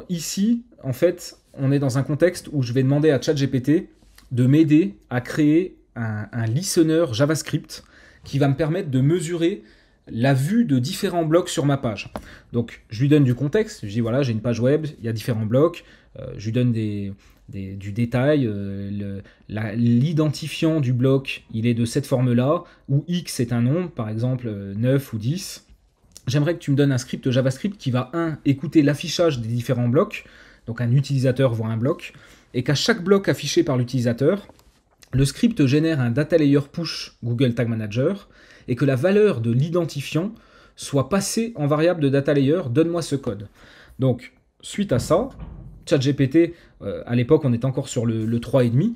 ici, en fait, on est dans un contexte où je vais demander à ChatGPT de m'aider à créer un listener JavaScript qui va me permettre de mesurer la vue de différents blocs sur ma page. Donc, je lui donne du contexte. Je dis, voilà, j'ai une page web, il y a différents blocs. Je lui donne du détail. L'identifiant du bloc, il est de cette forme-là, où X est un nombre, par exemple 9 ou 10. J'aimerais que tu me donnes un script JavaScript qui va, écouter l'affichage des différents blocs, donc un utilisateur voit un bloc, et qu'à chaque bloc affiché par l'utilisateur, le script génère un data layer push Google Tag Manager, et que la valeur de l'identifiant soit passée en variable de data layer, donne-moi ce code. Donc, suite à ça, ChatGPT, à l'époque on est encore sur le 3,5,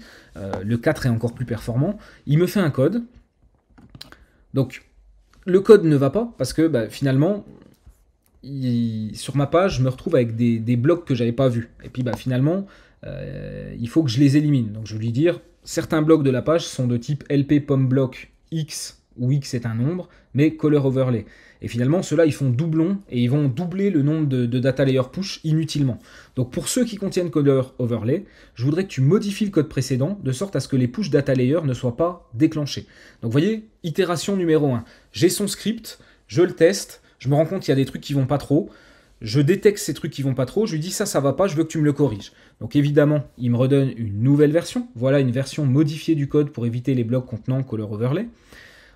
le 4 est encore plus performant, il me fait un code. Donc, le code ne va pas parce que finalement, sur ma page, je me retrouve avec des blocs que je n'avais pas vus. Et puis finalement, il faut que je les élimine. Donc je vais lui dire, certains blocs de la page sont de type LP POM block X, où X est un nombre, mais color overlay. Et finalement, ceux-là, ils font doublon et ils vont doubler le nombre de data layer push inutilement. Donc pour ceux qui contiennent color overlay, je voudrais que tu modifies le code précédent de sorte à ce que les push data layer ne soient pas déclenchés. Donc vous voyez, itération numéro 1. J'ai son script, je le teste, je me rends compte qu'il y a des trucs qui vont pas trop, je détecte ces trucs qui vont pas trop, je lui dis ça va pas, je veux que tu me le corriges. Donc évidemment, il me redonne une nouvelle version. Voilà une version modifiée du code pour éviter les blocs contenant color overlay.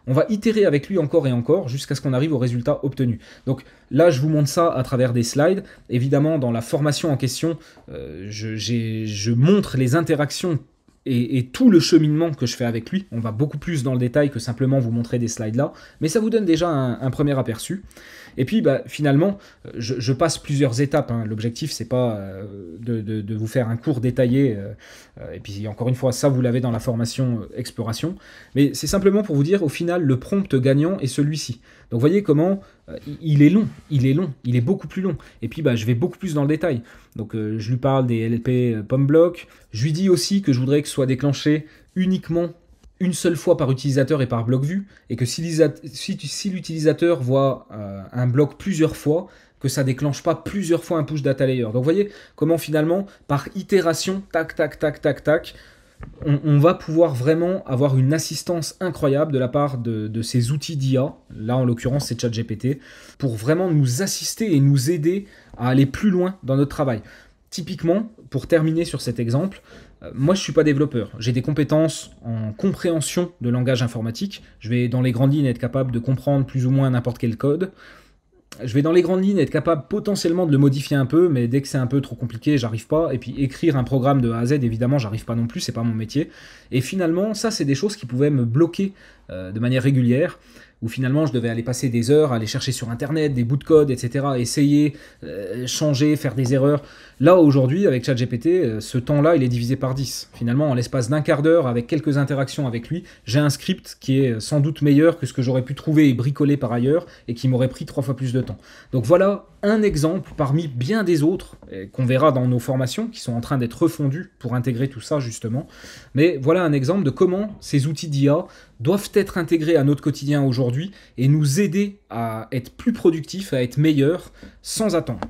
On va itérer avec lui encore et encore jusqu'à ce qu'on arrive au résultat obtenu. Donc là, je vous montre ça à travers des slides. Évidemment, dans la formation en question, je montre les interactions et tout le cheminement que je fais avec lui. On va beaucoup plus dans le détail que simplement vous montrer des slides là, mais ça vous donne déjà un premier aperçu. Et puis finalement, je passe plusieurs étapes. Hein. L'objectif, c'est pas de vous faire un cours détaillé. Et puis encore une fois, ça vous l'avez dans la formation exploration. Mais c'est simplement pour vous dire, au final, le prompt gagnant est celui-ci. Donc vous voyez comment il est long, il est beaucoup plus long. Et puis je vais beaucoup plus dans le détail. Donc je lui parle des LP POM block. Je lui dis aussi que je voudrais que ce soit déclenché uniquement une seule fois par utilisateur et par bloc vue, et que si l'utilisateur voit un bloc plusieurs fois, que ça déclenche pas plusieurs fois un push data layer. Donc vous voyez comment finalement, par itération, tac, tac, tac, tac, tac, on va pouvoir vraiment avoir une assistance incroyable de la part de ces outils d'IA, là en l'occurrence c'est ChatGPT, pour vraiment nous assister et nous aider à aller plus loin dans notre travail. Typiquement, pour terminer sur cet exemple, moi je ne suis pas développeur, j'ai des compétences en compréhension de langage informatique, je vais dans les grandes lignes être capable de comprendre plus ou moins n'importe quel code, je vais dans les grandes lignes être capable potentiellement de le modifier un peu, mais dès que c'est un peu trop compliqué, j'arrive pas. Et puis écrire un programme de A à Z, évidemment, j'arrive pas non plus, c'est pas mon métier. Et finalement, ça, c'est des choses qui pouvaient me bloquer de manière régulière, où finalement, je devais aller passer des heures, aller chercher sur Internet, des bouts de code, etc., essayer, changer, faire des erreurs. Là, aujourd'hui, avec ChatGPT, ce temps-là, il est divisé par 10. Finalement, en l'espace d'un quart d'heure, avec quelques interactions avec lui, j'ai un script qui est sans doute meilleur que ce que j'aurais pu trouver et bricoler par ailleurs, et qui m'aurait pris 3 fois plus de temps. Donc voilà un exemple parmi bien des autres, qu'on verra dans nos formations, qui sont en train d'être refondues pour intégrer tout ça, justement. Mais voilà un exemple de comment ces outils d'IA doivent être intégrés à notre quotidien aujourd'hui et nous aider à être plus productifs, à être meilleurs, sans attendre.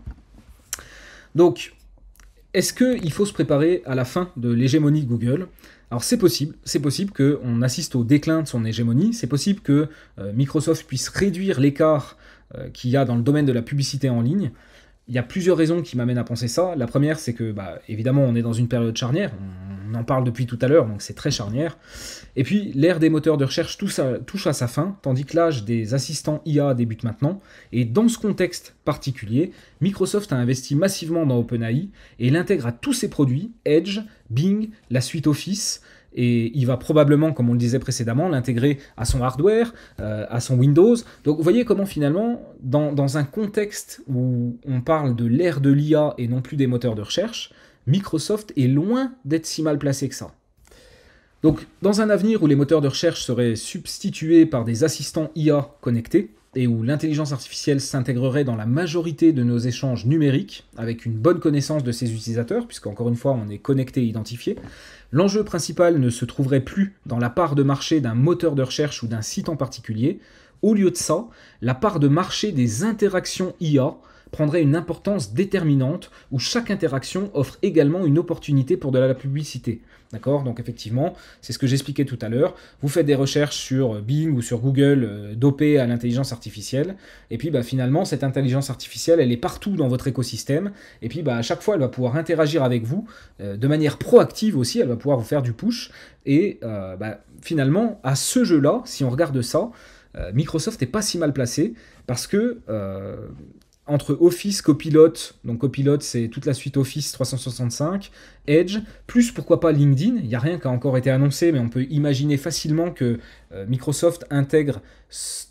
Donc, est-ce qu'il faut se préparer à la fin de l'hégémonie de Google ? Alors c'est possible qu'on assiste au déclin de son hégémonie, c'est possible que Microsoft puisse réduire l'écart qu'il y a dans le domaine de la publicité en ligne. Il y a plusieurs raisons qui m'amènent à penser ça. La première, c'est que, évidemment, on est dans une période charnière, on on en parle depuis tout à l'heure, donc c'est très charnière. Et puis l'ère des moteurs de recherche touche à sa fin, tandis que l'âge des assistants IA débute maintenant. Et dans ce contexte particulier, Microsoft a investi massivement dans OpenAI et il intègre à tous ses produits, Edge, Bing, la suite Office, et il va probablement, comme on le disait précédemment, l'intégrer à son hardware, à son Windows. Donc vous voyez comment finalement, dans un contexte où on parle de l'ère de l'IA et non plus des moteurs de recherche, Microsoft est loin d'être si mal placé que ça. Donc dans un avenir où les moteurs de recherche seraient substitués par des assistants IA connectés, et où l'intelligence artificielle s'intégrerait dans la majorité de nos échanges numériques, avec une bonne connaissance de ses utilisateurs, puisqu'encore une fois on est connecté et identifié, l'enjeu principal ne se trouverait plus dans la part de marché d'un moteur de recherche ou d'un site en particulier. Au lieu de ça, la part de marché des interactions IA prendrait une importance déterminante, où chaque interaction offre également une opportunité pour de la publicité. D'accord ? Donc effectivement, c'est ce que j'expliquais tout à l'heure. Vous faites des recherches sur Bing ou sur Google dopées à l'intelligence artificielle, et puis finalement, cette intelligence artificielle, elle est partout dans votre écosystème, et puis à chaque fois, elle va pouvoir interagir avec vous de manière proactive aussi, elle va pouvoir vous faire du push, et finalement, à ce jeu-là, si on regarde ça, Microsoft n'est pas si mal placé, parce que entre Office, Copilot, donc Copilot c'est toute la suite Office 365, Edge, plus pourquoi pas LinkedIn, il n'y a rien qui a encore été annoncé, mais on peut imaginer facilement que Microsoft intègre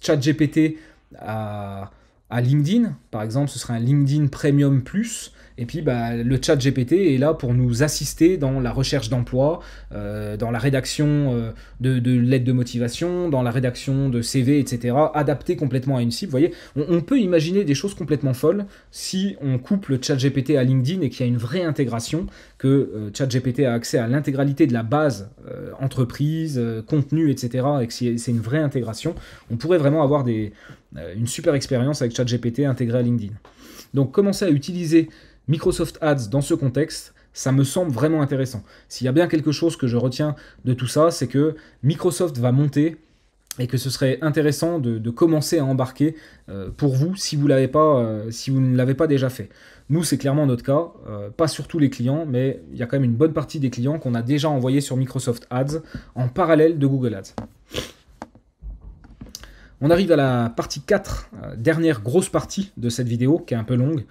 ChatGPT à LinkedIn, par exemple ce serait un LinkedIn Premium Plus, et puis le ChatGPT est là pour nous assister dans la recherche d'emploi, dans la rédaction de lettres de motivation, dans la rédaction de CV, etc., adapté complètement à une cible. Vous voyez, on peut imaginer des choses complètement folles si on coupe le ChatGPT à LinkedIn et qu'il y a une vraie intégration, que ChatGPT a accès à l'intégralité de la base entreprise, contenu, etc., et que c'est une vraie intégration. On pourrait vraiment avoir une super expérience avec ChatGPT intégré à LinkedIn. Donc commencer à utiliser Microsoft Ads dans ce contexte, ça me semble vraiment intéressant. S'il y a bien quelque chose que je retiens de tout ça, c'est que Microsoft va monter et que ce serait intéressant de commencer à embarquer pour vous si vous ne l'avez pas déjà fait. Nous, c'est clairement notre cas, pas sur tous les clients, mais il y a quand même une bonne partie des clients qu'on a déjà envoyés sur Microsoft Ads en parallèle de Google Ads. On arrive à la partie 4, dernière grosse partie de cette vidéo, qui est un peu longue.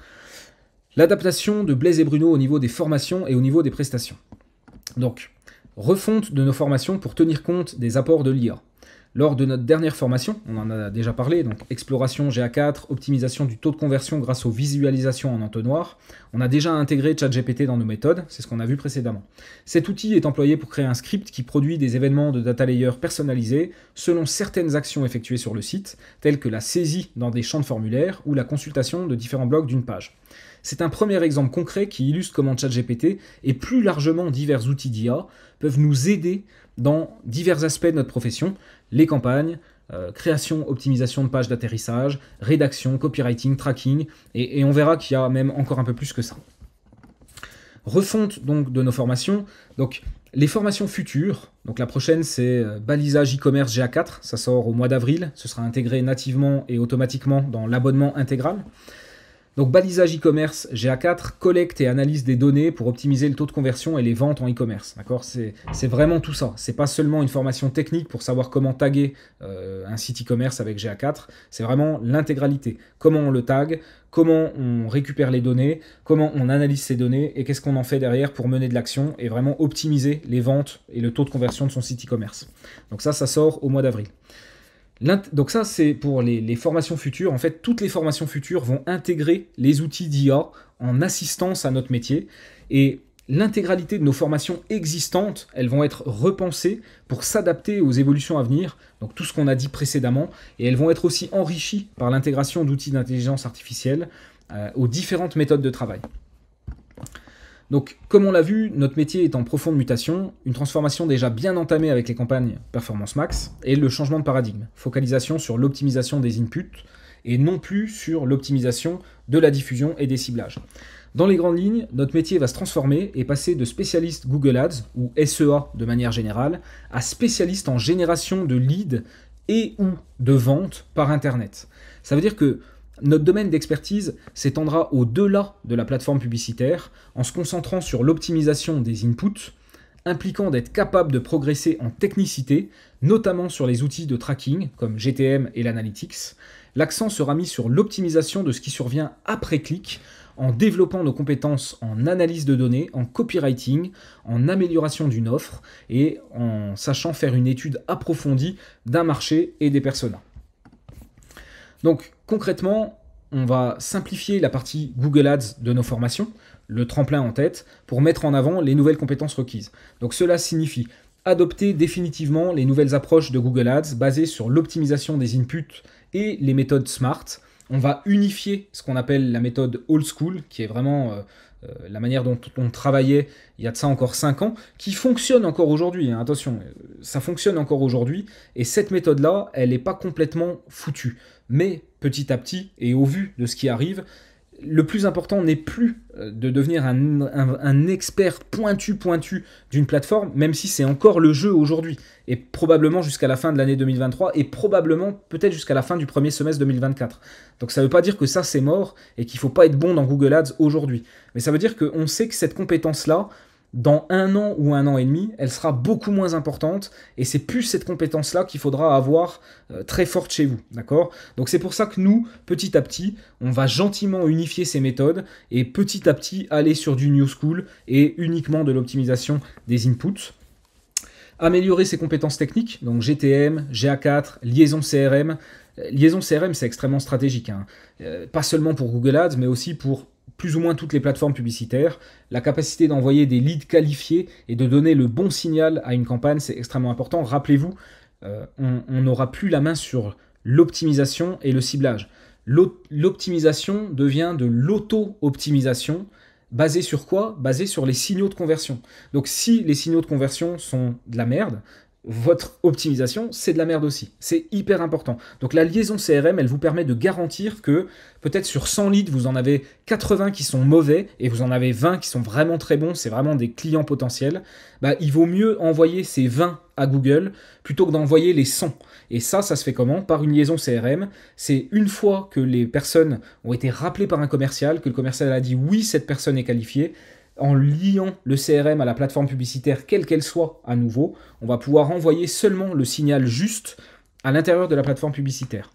L'adaptation de Blaise et Bruno au niveau des formations et au niveau des prestations. Donc, refonte de nos formations pour tenir compte des apports de l'IA. Lors de notre dernière formation, on en a déjà parlé, donc exploration GA4, optimisation du taux de conversion grâce aux visualisations en entonnoir, on a déjà intégré ChatGPT dans nos méthodes, c'est ce qu'on a vu précédemment. Cet outil est employé pour créer un script qui produit des événements de data layer personnalisés selon certaines actions effectuées sur le site, telles que la saisie dans des champs de formulaire ou la consultation de différents blocs d'une page. C'est un premier exemple concret qui illustre comment ChatGPT et plus largement divers outils d'IA peuvent nous aider dans divers aspects de notre profession, les campagnes, création, optimisation de pages d'atterrissage, rédaction, copywriting, tracking, et on verra qu'il y a même encore un peu plus que ça. Refonte donc de nos formations. Donc les formations futures, donc la prochaine c'est balisage e-commerce GA4, ça sort au mois d'avril, ce sera intégré nativement et automatiquement dans l'abonnement intégral. Donc balisage e-commerce GA4, collecte et analyse des données pour optimiser le taux de conversion et les ventes en e-commerce. D'accord ? C'est vraiment tout ça. C'est pas seulement une formation technique pour savoir comment taguer un site e-commerce avec GA4, c'est vraiment l'intégralité. Comment on le tag, comment on récupère les données, comment on analyse ces données et qu'est-ce qu'on en fait derrière pour mener de l'action et vraiment optimiser les ventes et le taux de conversion de son site e-commerce. Donc ça sort au mois d'avril. Donc ça, c'est pour les formations futures. En fait, toutes les formations futures vont intégrer les outils d'IA en assistance à notre métier. Et l'intégralité de nos formations existantes, elles vont être repensées pour s'adapter aux évolutions à venir. Donc tout ce qu'on a dit précédemment. Et elles vont être aussi enrichies par l'intégration d'outils d'intelligence artificielle aux différentes méthodes de travail. Donc, comme on l'a vu, notre métier est en profonde mutation, une transformation déjà bien entamée avec les campagnes Performance Max et le changement de paradigme, focalisation sur l'optimisation des inputs et non plus sur l'optimisation de la diffusion et des ciblages. Dans les grandes lignes, notre métier va se transformer et passer de spécialiste Google Ads, ou SEA de manière générale, à spécialiste en génération de leads et ou de ventes par Internet. Ça veut dire que notre domaine d'expertise s'étendra au-delà de la plateforme publicitaire en se concentrant sur l'optimisation des inputs impliquant d'être capable de progresser en technicité, notamment sur les outils de tracking comme GTM et l'analytics. L'accent sera mis sur l'optimisation de ce qui survient après clic, en développant nos compétences en analyse de données, en copywriting, en amélioration d'une offre et en sachant faire une étude approfondie d'un marché et des personas. Donc concrètement, on va simplifier la partie Google Ads de nos formations, le tremplin en tête, pour mettre en avant les nouvelles compétences requises. Donc cela signifie adopter définitivement les nouvelles approches de Google Ads basées sur l'optimisation des inputs et les méthodes SMART. On va unifier ce qu'on appelle la méthode old school, qui est vraiment la manière dont on travaillait il y a de ça encore 5 ans, qui fonctionne encore aujourd'hui. Hein, attention, ça fonctionne encore aujourd'hui, et cette méthode-là, elle n'est pas complètement foutue. Mais petit à petit, et au vu de ce qui arrive, le plus important n'est plus de devenir un expert pointu d'une plateforme, même si c'est encore le jeu aujourd'hui, et probablement jusqu'à la fin de l'année 2023, et probablement peut-être jusqu'à la fin du premier semestre 2024. Donc ça ne veut pas dire que ça c'est mort, et qu'il ne faut pas être bon dans Google Ads aujourd'hui. Mais ça veut dire qu'on sait que cette compétence-là, dans 1 an ou 1 an et demi, elle sera beaucoup moins importante et c'est plus cette compétence-là qu'il faudra avoir très forte chez vous, d'accord? Donc c'est pour ça que nous, petit à petit, on va gentiment unifier ces méthodes et petit à petit aller sur du new school et uniquement de l'optimisation des inputs. Améliorer ses compétences techniques, donc GTM, GA4, liaison CRM. Liaison CRM, c'est extrêmement stratégique, hein. Pas seulement pour Google Ads, mais aussi pour plus ou moins toutes les plateformes publicitaires. La capacité d'envoyer des leads qualifiés et de donner le bon signal à une campagne, c'est extrêmement important. Rappelez-vous, on n'aura plus la main sur l'optimisation et le ciblage. L'optimisation devient de l'auto-optimisation. Basée sur quoi? Basée sur les signaux de conversion. Donc si les signaux de conversion sont de la merde, votre optimisation, c'est de la merde aussi. C'est hyper important. Donc la liaison CRM, elle vous permet de garantir que peut-être sur 100 leads, vous en avez 80 qui sont mauvais et vous en avez 20 qui sont vraiment très bons, c'est vraiment des clients potentiels. Bah, il vaut mieux envoyer ces 20 à Google plutôt que d'envoyer les 100. Et ça se fait comment? Par une liaison CRM. C'est une fois que les personnes ont été rappelées par un commercial, que le commercial a dit oui, cette personne est qualifiée, en liant le CRM à la plateforme publicitaire, quelle qu'elle soit à nouveau, on va pouvoir envoyer seulement le signal juste à l'intérieur de la plateforme publicitaire.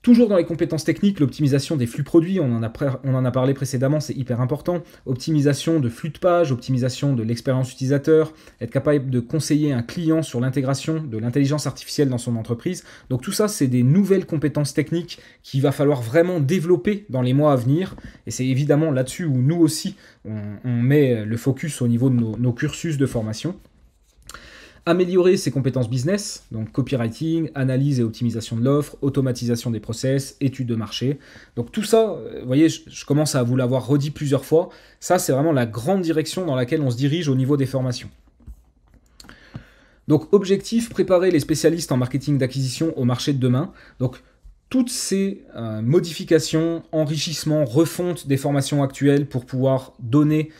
Toujours dans les compétences techniques, l'optimisation des flux produits, on en a parlé précédemment, c'est hyper important. Optimisation de flux de page, optimisation de l'expérience utilisateur, être capable de conseiller un client sur l'intégration de l'intelligence artificielle dans son entreprise. Donc tout ça, c'est des nouvelles compétences techniques qu'il va falloir vraiment développer dans les mois à venir. Et c'est évidemment là-dessus où nous aussi, on met le focus au niveau de nos cursus de formation. Améliorer ses compétences business, donc copywriting, analyse et optimisation de l'offre, automatisation des process, études de marché. Donc tout ça, vous voyez, je commence à vous l'avoir redit plusieurs fois, ça c'est vraiment la grande direction dans laquelle on se dirige au niveau des formations. Donc objectif, préparer les spécialistes en marketing d'acquisition au marché de demain. Donc toutes ces modifications, enrichissements, refonte des formations actuelles pour pouvoir donner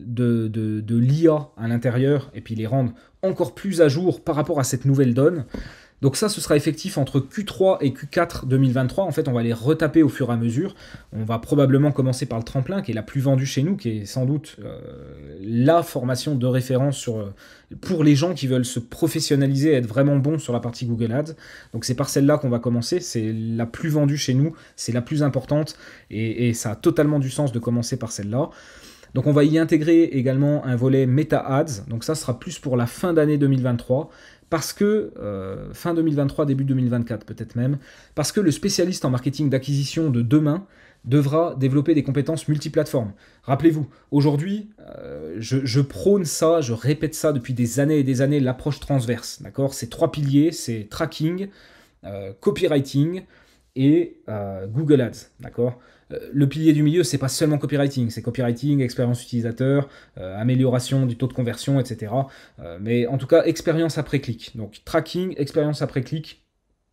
de l'IA à l'intérieur et puis les rendre encore plus à jour par rapport à cette nouvelle donne. Donc ça, ce sera effectif entre Q3 et Q4 2023. En fait, on va les retaper au fur et à mesure. On va probablement commencer par le tremplin, qui est la plus vendue chez nous, qui est sans doute la formation de référence pour les gens qui veulent se professionnaliser et être vraiment bons sur la partie Google Ads. Donc c'est par celle-là qu'on va commencer. C'est la plus vendue chez nous, c'est la plus importante et ça a totalement du sens de commencer par celle-là. Donc on va y intégrer également un volet Meta Ads. Donc ça sera plus pour la fin d'année 2023. Parce que, fin 2023, début 2024 peut-être même, parce que le spécialiste en marketing d'acquisition de demain devra développer des compétences multiplateformes. Rappelez-vous, aujourd'hui, je prône ça, je répète ça depuis des années et des années, l'approche transverse. D'accord ? C'est 3 piliers, c'est tracking, copywriting et Google Ads. D'accord ? Le pilier du milieu, c'est pas seulement copywriting, c'est copywriting, expérience utilisateur, amélioration du taux de conversion, etc. Mais en tout cas, expérience après clic. Donc tracking, expérience après clic,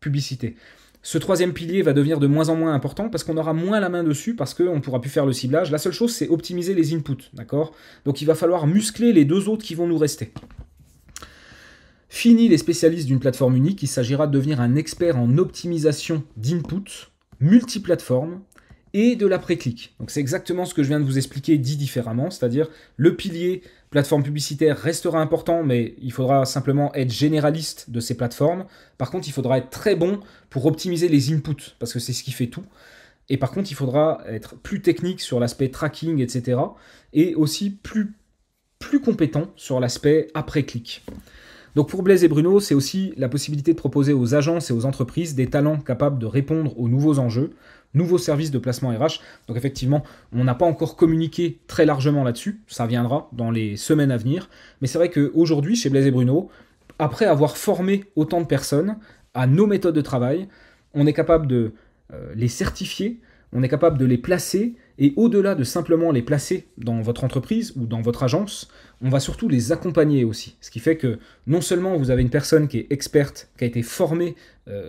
publicité. Ce 3e pilier va devenir de moins en moins important parce qu'on aura moins la main dessus, parce qu'on ne pourra plus faire le ciblage. La seule chose, c'est optimiser les inputs. D'accord ? Donc il va falloir muscler les 2 autres qui vont nous rester. Fini les spécialistes d'une plateforme unique, il s'agira de devenir un expert en optimisation d'inputs, multiplateforme, et de l'après-clic. Donc c'est exactement ce que je viens de vous expliquer dit différemment, c'est-à-dire le pilier plateforme publicitaire restera important, mais il faudra simplement être généraliste de ces plateformes. Par contre, il faudra être très bon pour optimiser les inputs, parce que c'est ce qui fait tout. Et par contre, il faudra être plus technique sur l'aspect tracking, etc. Et aussi plus compétent sur l'aspect après-clic. Donc pour Blaise et Bruno, c'est aussi la possibilité de proposer aux agences et aux entreprises des talents capables de répondre aux nouveaux enjeux, nouveaux services de placement RH. Donc effectivement, on n'a pas encore communiqué très largement là-dessus, ça viendra dans les semaines à venir. Mais c'est vrai qu'aujourd'hui, chez Blaise et Bruno, après avoir formé autant de personnes à nos méthodes de travail, on est capable de les certifier, on est capable de les placer, et au-delà de simplement les placer dans votre entreprise ou dans votre agence, on va surtout les accompagner aussi. Ce qui fait que non seulement vous avez une personne qui est experte, qui a été formée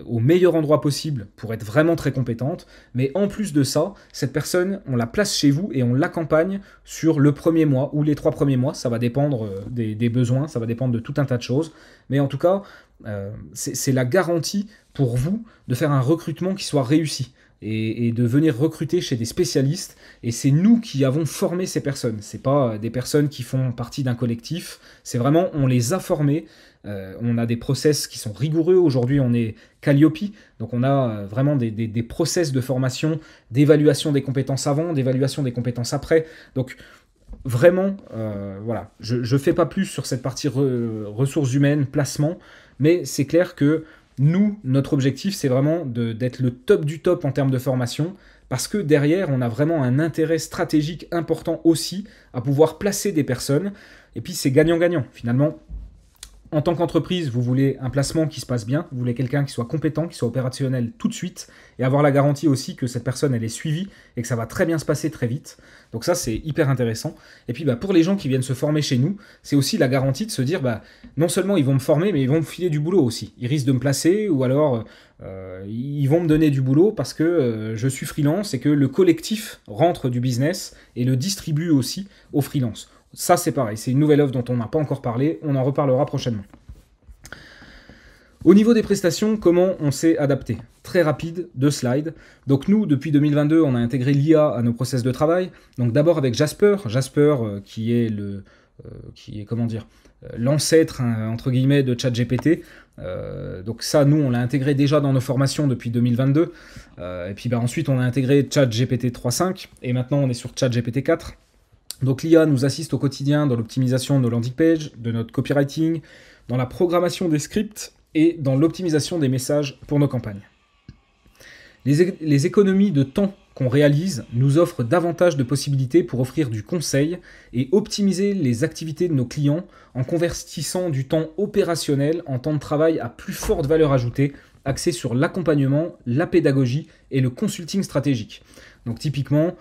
au meilleur endroit possible pour être vraiment très compétente, mais en plus de ça, cette personne, on la place chez vous et on l'accompagne sur le premier mois ou les 3 premiers mois. Ça va dépendre des besoins, ça va dépendre de tout un tas de choses. Mais en tout cas, c'est la garantie pour vous de faire un recrutement qui soit réussi. Et de venir recruter chez des spécialistes. Et c'est nous qui avons formé ces personnes. Ce n'est pas des personnes qui font partie d'un collectif. C'est vraiment, on les a formés. On a des process qui sont rigoureux. Aujourd'hui, on est Calliope. Donc, on a vraiment des process de formation, d'évaluation des compétences avant, d'évaluation des compétences après. Donc, vraiment, voilà. Je ne fais pas plus sur cette partie ressources humaines, placement. Mais c'est clair que nous, notre objectif, c'est vraiment d'être le top du top en termes de formation, parce que derrière, on a vraiment un intérêt stratégique important aussi à pouvoir placer des personnes. Et puis, c'est gagnant-gagnant. Finalement, en tant qu'entreprise, vous voulez un placement qui se passe bien, vous voulez quelqu'un qui soit compétent, qui soit opérationnel tout de suite, et avoir la garantie aussi que cette personne, elle est suivie et que ça va très bien se passer très vite. Donc ça, c'est hyper intéressant. Et puis, pour les gens qui viennent se former chez nous, c'est aussi la garantie de se dire, non seulement ils vont me former, mais ils vont me filer du boulot aussi. Ils risquent de me placer, ou alors ils vont me donner du boulot parce que je suis freelance et que le collectif rentre du business et le distribue aussi aux freelances. Ça, c'est pareil, c'est une nouvelle offre dont on n'a pas encore parlé, on en reparlera prochainement. Au niveau des prestations, comment on s'est adapté? Très rapide, 2 slides. Donc nous, depuis 2022, on a intégré l'IA à nos process de travail. Donc d'abord avec Jasper, qui est l'ancêtre entre guillemets de ChatGPT. Donc ça, nous, on l'a intégré déjà dans nos formations depuis 2022. Et puis ensuite, on a intégré ChatGPT 3.5 et maintenant on est sur ChatGPT 4. Donc l'IA nous assiste au quotidien dans l'optimisation de nos landing pages, de notre copywriting, dans la programmation des scripts et dans l'optimisation des messages pour nos campagnes. Les économies de temps qu'on réalise nous offrent davantage de possibilités pour offrir du conseil et optimiser les activités de nos clients en convertissant du temps opérationnel en temps de travail à plus forte valeur ajoutée, axé sur l'accompagnement, la pédagogie et le consulting stratégique. Donc typiquement,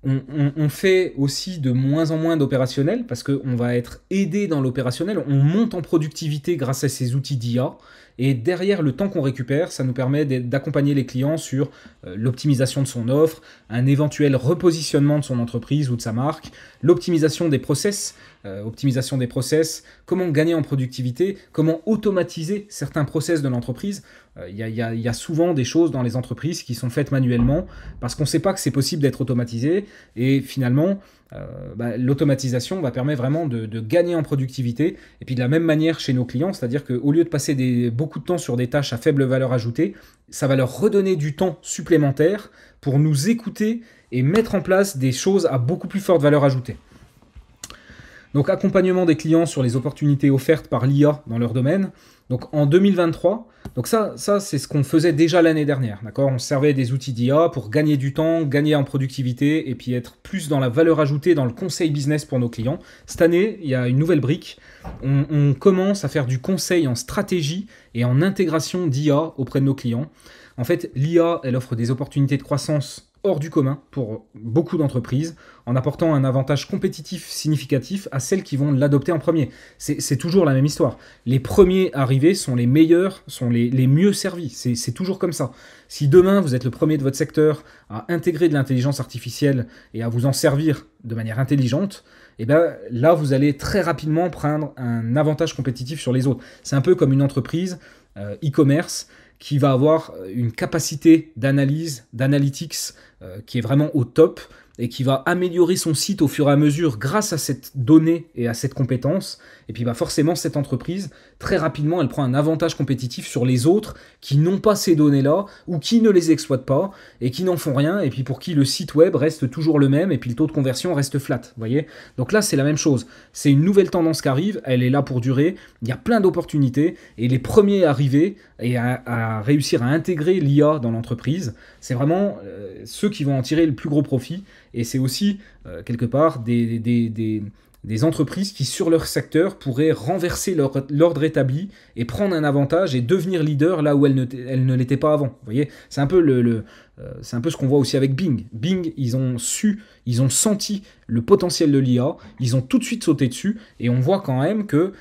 on fait aussi de moins en moins d'opérationnel parce qu'on va être aidé dans l'opérationnel, on monte en productivité grâce à ces outils d'IA et derrière le temps qu'on récupère, ça nous permet d'accompagner les clients sur l'optimisation de son offre, un éventuel repositionnement de son entreprise ou de sa marque, l'optimisation des process, comment gagner en productivité, comment automatiser certains process de l'entreprise. Il y a souvent des choses dans les entreprises qui sont faites manuellement parce qu'on ne sait pas que c'est possible d'être automatisé et finalement l'automatisation va permettre vraiment de gagner en productivité et puis de la même manière chez nos clients, c'est-à-dire qu'au lieu de passer beaucoup de temps sur des tâches à faible valeur ajoutée, ça va leur redonner du temps supplémentaire pour nous écouter et mettre en place des choses à beaucoup plus forte valeur ajoutée. Donc accompagnement des clients sur les opportunités offertes par l'IA dans leur domaine. Donc en 2023, donc ça c'est ce qu'on faisait déjà l'année dernière, d'accord? On servait des outils d'IA pour gagner du temps, gagner en productivité et puis être plus dans la valeur ajoutée dans le conseil business pour nos clients. Cette année, il y a une nouvelle brique. On commence à faire du conseil en stratégie et en intégration d'IA auprès de nos clients. En fait, l'IA, elle offre des opportunités de croissance hors du commun pour beaucoup d'entreprises, en apportant un avantage compétitif significatif à celles qui vont l'adopter en premier. C'est toujours la même histoire. Les premiers arrivés sont les meilleurs, sont les mieux servis. C'est toujours comme ça. Si demain, vous êtes le premier de votre secteur à intégrer de l'intelligence artificielle et à vous en servir de manière intelligente, et là, vous allez très rapidement prendre un avantage compétitif sur les autres. C'est un peu comme une entreprise e-commerce qui va avoir une capacité d'analyse, d'analytics qui est vraiment au top et qui va améliorer son site au fur et à mesure grâce à cette donnée et à cette compétence. Et puis forcément, cette entreprise, très rapidement, elle prend un avantage compétitif sur les autres qui n'ont pas ces données-là ou qui ne les exploitent pas et qui n'en font rien et puis pour qui le site web reste toujours le même et puis le taux de conversion reste flat. Voyez. Donc là, c'est la même chose. C'est une nouvelle tendance qui arrive, elle est là pour durer. Il y a plein d'opportunités et les premiers à arriver et à réussir à intégrer l'IA dans l'entreprise, c'est vraiment ceux qui vont en tirer le plus gros profit. Et c'est aussi, quelque part, des entreprises qui, sur leur secteur, pourraient renverser l'ordre établi et prendre un avantage et devenir leader là où elles ne l'étaient pas avant. Vous voyez, c'est un peu c'est un peu ce qu'on voit aussi avec Bing. Bing, ils ont senti le potentiel de l'IA, ils ont tout de suite sauté dessus, et on voit quand même que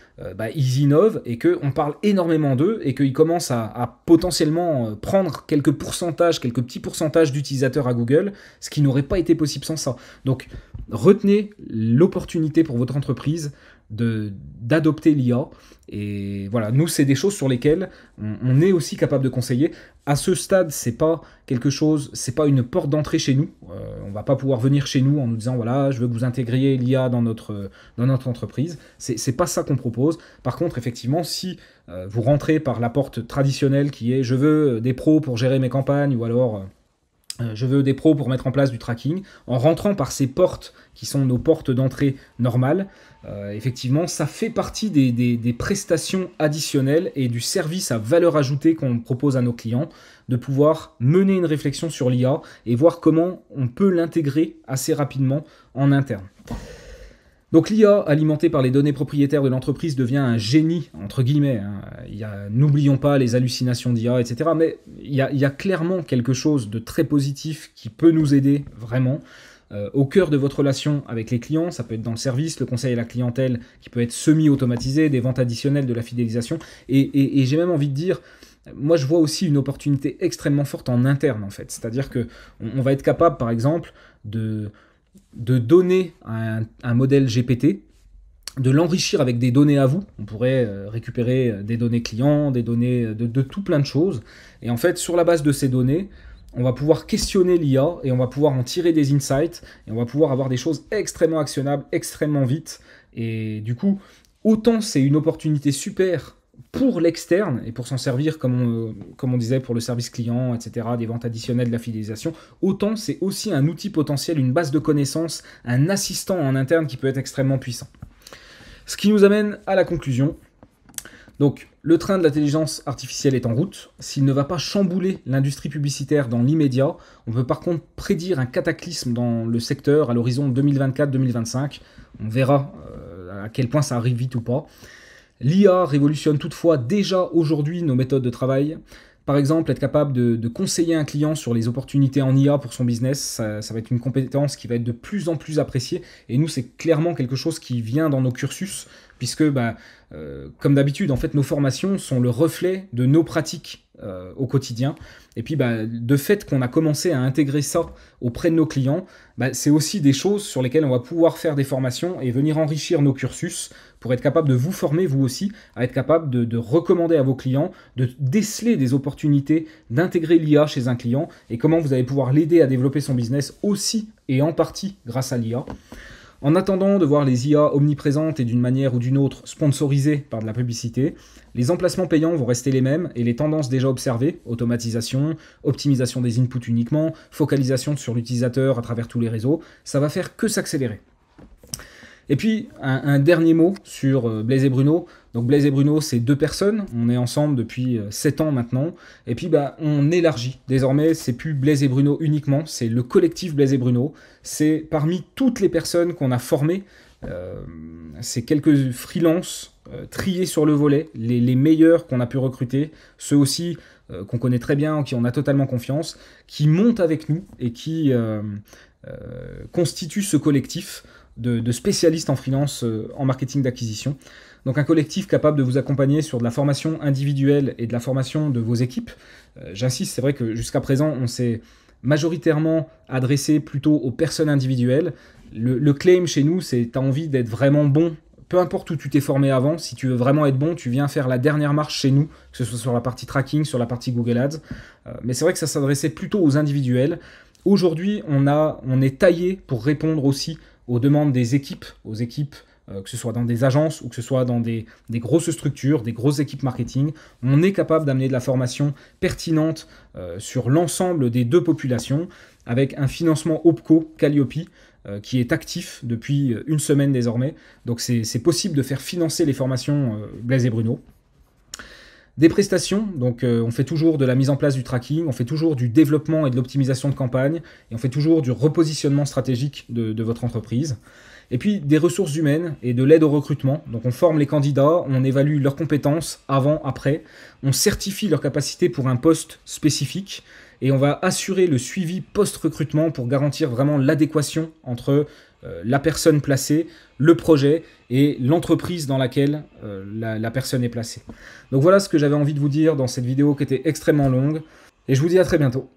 ils innovent et qu'on parle énormément d'eux et qu'ils commencent à potentiellement prendre quelques petits pourcentages d'utilisateurs à Google, ce qui n'aurait pas été possible sans ça. Donc, retenez l'opportunité pour votre entreprise d'adopter l'IA. Et voilà, nous, c'est des choses sur lesquelles on est aussi capable de conseiller. À ce stade, c'est pas une porte d'entrée chez nous. On va pas pouvoir venir chez nous en nous disant voilà, je veux que vous intégriez l'IA dans notre entreprise. C'est pas ça qu'on propose. Par contre, effectivement, si vous rentrez par la porte traditionnelle qui est je veux des pros pour gérer mes campagnes ou alors je veux des pros pour mettre en place du tracking, en rentrant par ces portes qui sont nos portes d'entrée normales, effectivement, ça fait partie des prestations additionnelles et du service à valeur ajoutée qu'on propose à nos clients, de pouvoir mener une réflexion sur l'IA et voir comment on peut l'intégrer assez rapidement en interne. Donc l'IA alimentée par les données propriétaires de l'entreprise devient un génie, entre guillemets. N'oublions pas les hallucinations d'IA, etc. Mais il y a clairement quelque chose de très positif qui peut nous aider vraiment. Au cœur de votre relation avec les clients, ça peut être dans le service, le conseil à la clientèle qui peut être semi-automatisé, des ventes additionnelles, de la fidélisation. Et j'ai même envie de dire, moi je vois aussi une opportunité extrêmement forte en interne en fait. C'est-à-dire qu'on va être capable par exemple de donner un modèle GPT, de l'enrichir avec des données à vous. On pourrait récupérer des données clients, des données de tout plein de choses. Et en fait, sur la base de ces données, on va pouvoir questionner l'IA et on va pouvoir en tirer des insights et on va pouvoir avoir des choses extrêmement actionnables, extrêmement vite. Et du coup, autant c'est une opportunité super pour l'externe et pour s'en servir, comme on disait, pour le service client, etc., des ventes additionnelles, de la fidélisation, autant c'est aussi un outil potentiel, une base de connaissances, un assistant en interne qui peut être extrêmement puissant. Ce qui nous amène à la conclusion. Donc, le train de l'intelligence artificielle est en route. S'il ne va pas chambouler l'industrie publicitaire dans l'immédiat, on peut par contre prédire un cataclysme dans le secteur à l'horizon 2024-2025. On verra à quel point ça arrive vite ou pas. L'IA révolutionne toutefois déjà aujourd'hui nos méthodes de travail. Par exemple, être capable de conseiller un client sur les opportunités en IA pour son business, ça va être une compétence qui va être de plus en plus appréciée. Et nous, c'est clairement quelque chose qui vient dans nos cursus, puisque, comme d'habitude, en fait, nos formations sont le reflet de nos pratiques au quotidien. Et puis, de fait qu'on a commencé à intégrer ça auprès de nos clients, c'est aussi des choses sur lesquelles on va pouvoir faire des formations et venir enrichir nos cursus pour être capable de vous former, vous aussi, à être capable de recommander à vos clients, de déceler des opportunités, d'intégrer l'IA chez un client et comment vous allez pouvoir l'aider à développer son business aussi et en partie grâce à l'IA. En attendant de voir les IA omniprésentes et d'une manière ou d'une autre sponsorisées par de la publicité, les emplacements payants vont rester les mêmes et les tendances déjà observées, automatisation, optimisation des inputs uniquement, focalisation sur l'utilisateur à travers tous les réseaux, ça va faire que s'accélérer. Et puis, un dernier mot sur Blaise et Bruno. Donc Blaise et Bruno, c'est 2 personnes. On est ensemble depuis 7 ans maintenant. Et puis, on élargit. Désormais, c'est plus Blaise et Bruno uniquement. C'est le collectif Blaise et Bruno. C'est parmi toutes les personnes qu'on a formées. C'est quelques freelances triés sur le volet. Les meilleurs qu'on a pu recruter. Ceux aussi qu'on connaît très bien, en qui on a totalement confiance. Qui montent avec nous et qui constituent ce collectif de spécialistes en freelance en marketing d'acquisition. Donc un collectif capable de vous accompagner sur de la formation individuelle et de la formation de vos équipes. J'insiste, c'est vrai que jusqu'à présent, on s'est majoritairement adressé plutôt aux personnes individuelles. Le claim chez nous, c'est tu as envie d'être vraiment bon peu importe où tu t'es formé avant, si tu veux vraiment être bon, tu viens faire la dernière marche chez nous, que ce soit sur la partie tracking, sur la partie Google Ads. Mais c'est vrai que ça s'adressait plutôt aux individuels. Aujourd'hui, on est taillé pour répondre aussi aux demandes des équipes, que ce soit dans des agences ou que ce soit dans des grosses structures, des grosses équipes marketing. On est capable d'amener de la formation pertinente sur l'ensemble des deux populations avec un financement OPCO Calliope qui est actif depuis une semaine désormais. Donc c'est possible de faire financer les formations Blaise et Bruno. Des prestations, donc on fait toujours de la mise en place du tracking, on fait toujours du développement et de l'optimisation de campagne, et on fait toujours du repositionnement stratégique de votre entreprise. Et puis des ressources humaines et de l'aide au recrutement. Donc on forme les candidats, on évalue leurs compétences avant, après, on certifie leurs capacités pour un poste spécifique, et on va assurer le suivi post-recrutement pour garantir vraiment l'adéquation entre la personne placée, le projet et l'entreprise dans laquelle la personne est placée. Donc voilà ce que j'avais envie de vous dire dans cette vidéo qui était extrêmement longue, et je vous dis à très bientôt.